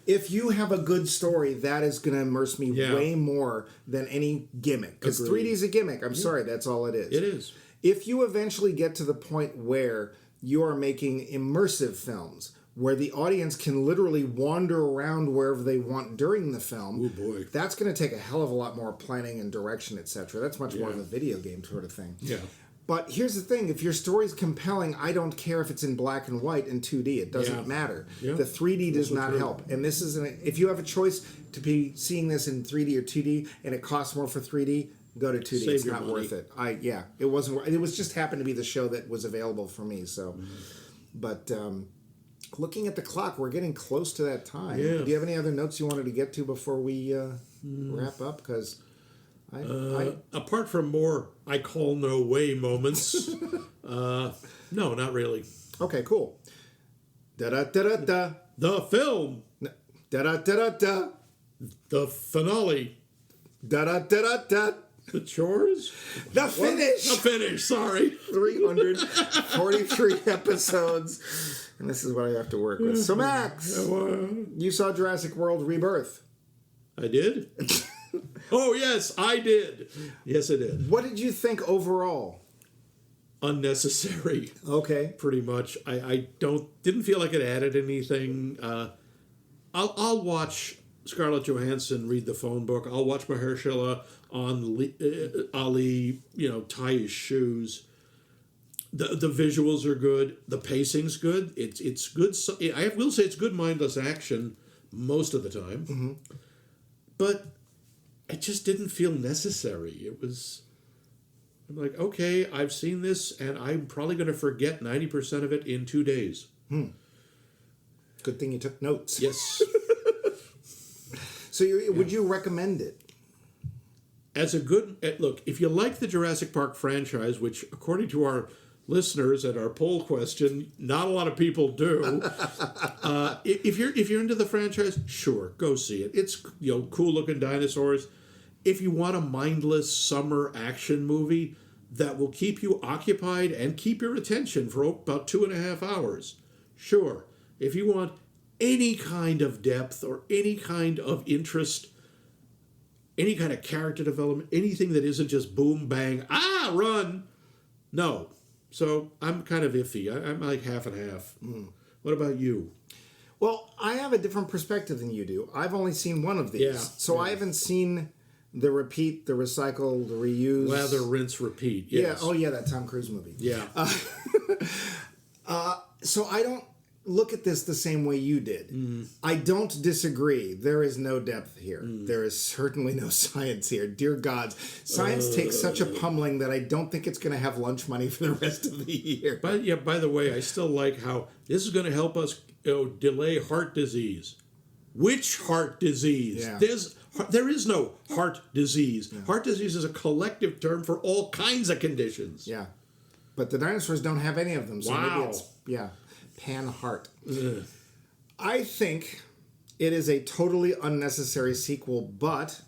If you have a good story, that is going to immerse me way more than any gimmick. Because 3D is a gimmick. I'm sorry, that's all it is. It is. If you eventually get to the point where you are making immersive films, where the audience can literally wander around wherever they want during the film, Oh boy, that's going to take a hell of a lot more planning and direction, etc. That's much more of a video game sort of thing. Yeah. But here's the thing, if your story's compelling, I don't care if it's in black and white and 2D. It doesn't matter. Yeah. The 3D does not help. And this is if you have a choice to be seeing this in 3D or 2D and it costs more for 3D, go to 2D. It's not worth it. It wasn't. It was just happened to be the show that was available for me. So, but looking at the clock, we're getting close to that time. Yeah. Do you have any other notes you wanted to get to before we wrap up? Because apart from more I call no way moments, no, not really. Okay, cool. Da da da da da. The film. Da da da da da. The finale. Da da da da da. The chores. The finish. The finish. Sorry. 343 episodes. And this is what I have to work with. So, Max, you saw Jurassic World Rebirth. I did? Oh, yes, I did. Yes, I did. What did you think overall? Unnecessary. Okay. Pretty much. I didn't feel like it added anything. I'll watch Scarlett Johannson read the phone book. I'll watch Mahershala on Ali, tie his shoes. The visuals are good. The pacing's good. It's good. I will say it's good mindless action most of the time. Mm-hmm. But it just didn't feel necessary. I'm like, okay, I've seen this, and I'm probably going to forget 90% of it in 2 days. Good thing you took notes. Yes. So would you recommend it? As a good... Look, if you like the Jurassic Park franchise, which, according to our listeners and our poll question, not a lot of people do. If you're into the franchise, sure, go see it. It's cool looking dinosaurs. If you want a mindless summer action movie that will keep you occupied and keep your attention for about 2.5 hours, sure. If you want any kind of depth or any kind of interest, any kind of character development, anything that isn't just boom bang run, no. So I'm kind of iffy. I'm like half and half. What about you? Well, I have a different perspective than you do. I've only seen one of these. I haven't seen the repeat, the recycle, the reuse. Lather, rinse, repeat. Yes. Yeah. Oh, yeah, that Tom Cruise movie. Yeah. So I don't look at this the same way you did. I don't disagree. There is no depth here. There is certainly no science here. Dear God, science takes such a pummeling that I don't think it's going to have lunch money for the rest of the year. But yeah, by the way, I still like how this is going to help us delay heart disease. Which heart disease? Yeah. There is no heart disease. Yeah. Heart disease is a collective term for all kinds of conditions. Yeah. But the dinosaurs don't have any of them. So Wow. maybe it's, Pan Heart. I think it is a totally unnecessary sequel, but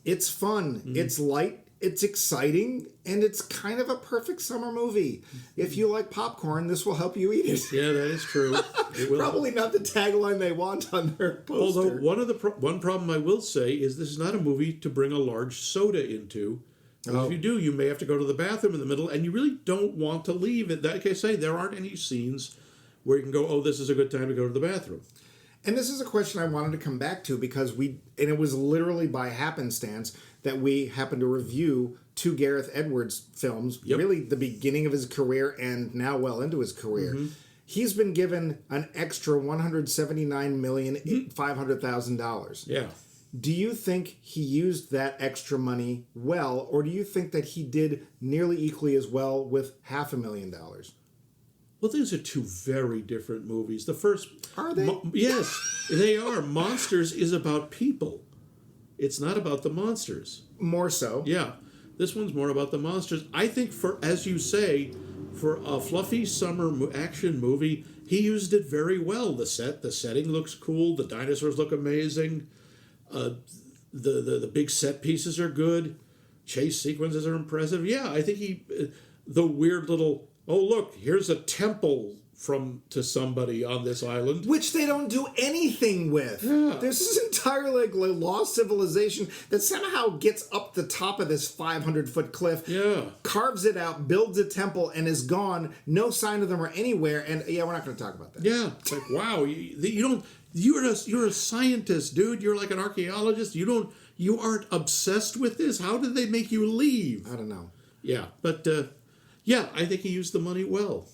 it's fun. It's light. It's exciting, and it's kind of a perfect summer movie. If you like popcorn, this will help you eat it. Yeah, that is true. It will. Probably not the tagline they want on their poster. Although one problem I will say is this is not a movie to bring a large soda into. If you do, you may have to go to the bathroom in the middle, and you really don't want to leave it. Like I say, there aren't any scenes where you can go, oh, this is a good time to go to the bathroom. And this is a question I wanted to come back to because it was literally by happenstance that we happened to review two Gareth Edwards films, really the beginning of his career and now well into his career. He's been given an extra $179,500,000. Yeah. Do you think he used that extra money well, or do you think that he did nearly equally as well with $500,000? Well, these are two very different movies. The first... Are they? Yes, they are. Monsters is about people. It's not about the monsters. More so. Yeah. This one's more about the monsters. I think as you say, for a fluffy summer action movie, he used it very well. The setting looks cool. The dinosaurs look amazing. The big set pieces are good. Chase sequences are impressive. Yeah, I think the weird little, oh look, here's a temple to somebody on this island, which they don't do anything with. Yeah. There's this entire lost civilization that somehow gets up the top of this 500-foot cliff, carves it out, builds a temple, and is gone. No sign of them or anywhere. And we're not going to talk about that. Yeah, it's like, wow, you don't. You're a scientist, dude. You're like an archaeologist. You aren't obsessed with this. How did they make you leave? I don't know. Yeah, but I think he used the money well.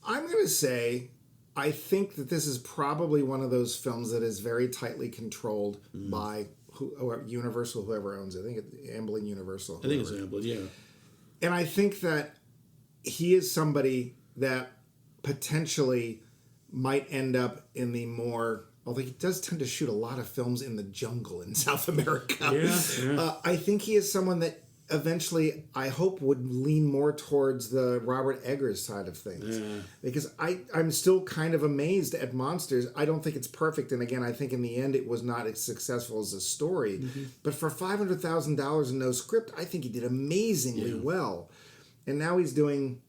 I'm going to say, I think that this is probably one of those films that is very tightly controlled by Universal, whoever owns it. I think it's Amblin Universal. I think it's Amblin, yeah. And I think that he is somebody that potentially might end up in the more... Although he does tend to shoot a lot of films in the jungle in South America. Yeah. I think he is someone that eventually, I hope, would lean more towards the Robert Eggers side of things. Yeah. Because I'm still kind of amazed at Monsters. I don't think it's perfect. And again, I think in the end it was not as successful as a story. But for $500,000 and no script, I think he did amazingly well. And now he's doing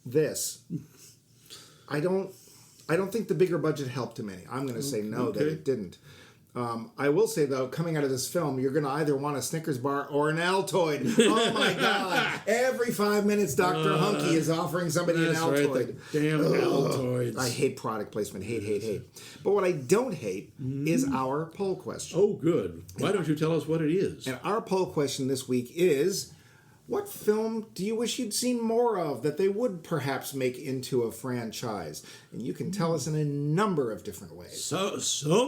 this. I don't think the bigger budget helped him any. I'm going to say no, that it didn't. I will say, though, coming out of this film, you're going to either want a Snickers bar or an Altoid. Oh, my God. Every 5 minutes, Dr. Hunky is offering somebody an Altoid. Right, damn Altoids. I hate product placement. Hate. But what I don't hate is our poll question. Oh, good. Why don't you tell us what it is? And our poll question this week is... What film do you wish you'd seen more of that they would perhaps make into a franchise? And you can tell us in a number of different ways. So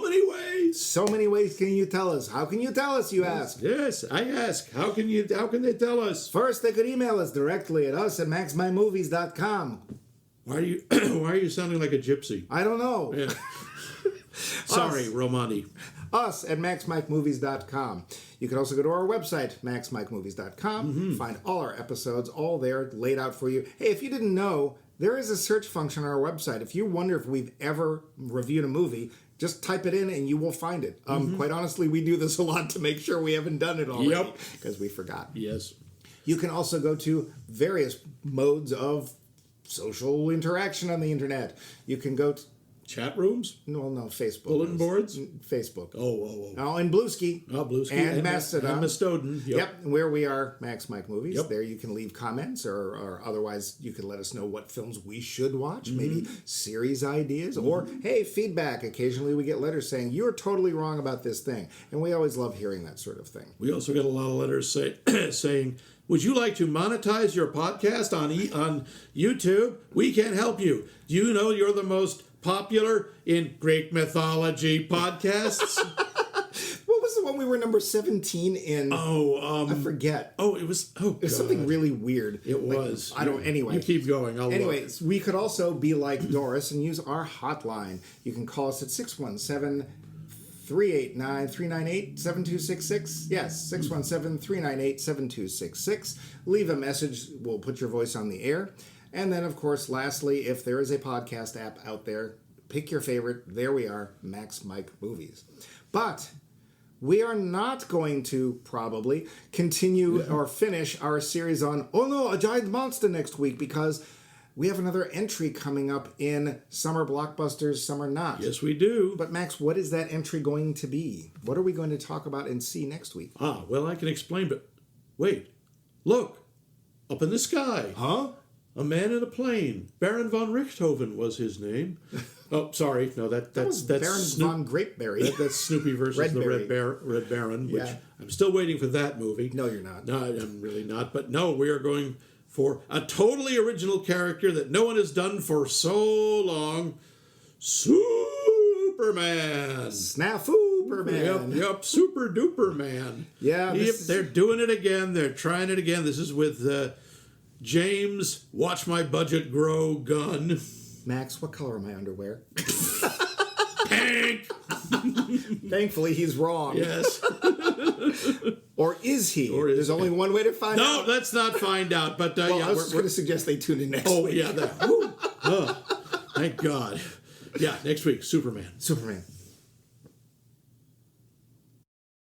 many ways. So many ways can you tell us? How can you tell us, you ask? Yes, I ask. How can they tell us? First, they could email us directly at us@maxmymovies.com. Why are you sounding like a gypsy? I don't know. Yeah. Sorry, Romani. us@maxmikemovies.com. You can also go to our website, maxmikemovies.com. Find all our episodes, all there, laid out for you. Hey, if you didn't know, there is a search function on our website. If you wonder if we've ever reviewed a movie, just type it in and you will find it. Quite honestly, we do this a lot to make sure we haven't done it already. Because we forgot. Yes. You can also go to various modes of social interaction on the internet. You can go to... Chat rooms? No, Facebook. Bulletin boards? Facebook. Oh. Oh, and Bluesky. Oh, Bluesky. And Mastodon. And Mastodon. Yep. Where we are, Max Mike Movies. There you can leave comments or otherwise you can let us know what films we should watch, maybe series ideas, or, hey, feedback. Occasionally we get letters saying, you're totally wrong about this thing. And we always love hearing that sort of thing. We also get a lot of letters saying, would you like to monetize your podcast on YouTube? We can help you. Do you know you're the most popular in Greek mythology podcasts? What was the one we were number 17 in? I forget. It was something really weird. It was. Anyway. You keep going. Anyways, we could also be like Doris and use our hotline. You can call us at 617-389-398-7266. Yes, 617-398-7266. Leave a message. We'll put your voice on the air. And then, of course, lastly, if there is a podcast app out there, pick your favorite. There we are, Max Mike Movies. But we are not going to probably continue or finish our series on, oh no, a giant monster next week, because we have another entry coming up in Summer Blockbusters, Summer Not. Yes, we do. But Max, what is that entry going to be? What are we going to talk about and see next week? Well, I can explain, but wait. Look, up in the sky. Huh? A man in a plane. Baron von Richthofen was his name. Oh, sorry. No, that's Baron von Grapeberry. That's Snoopy versus the Red Baron, which I'm still waiting for that movie. No, you're not. No, I'm really not. But no, we are going for a totally original character that no one has done for so long. Superman. Snafu-perman. Yep, super duper man. Yeah. They're doing it again. They're trying it again. This is with James, watch my budget grow gun. Max, what color are my underwear? Pink. Thankfully, he's wrong. Yes. Or is he? There's only one way to find out. No, let's not find out. But I was just going to suggest they tune in next week. Oh, yeah. Thank God. Yeah, next week, Superman. Superman.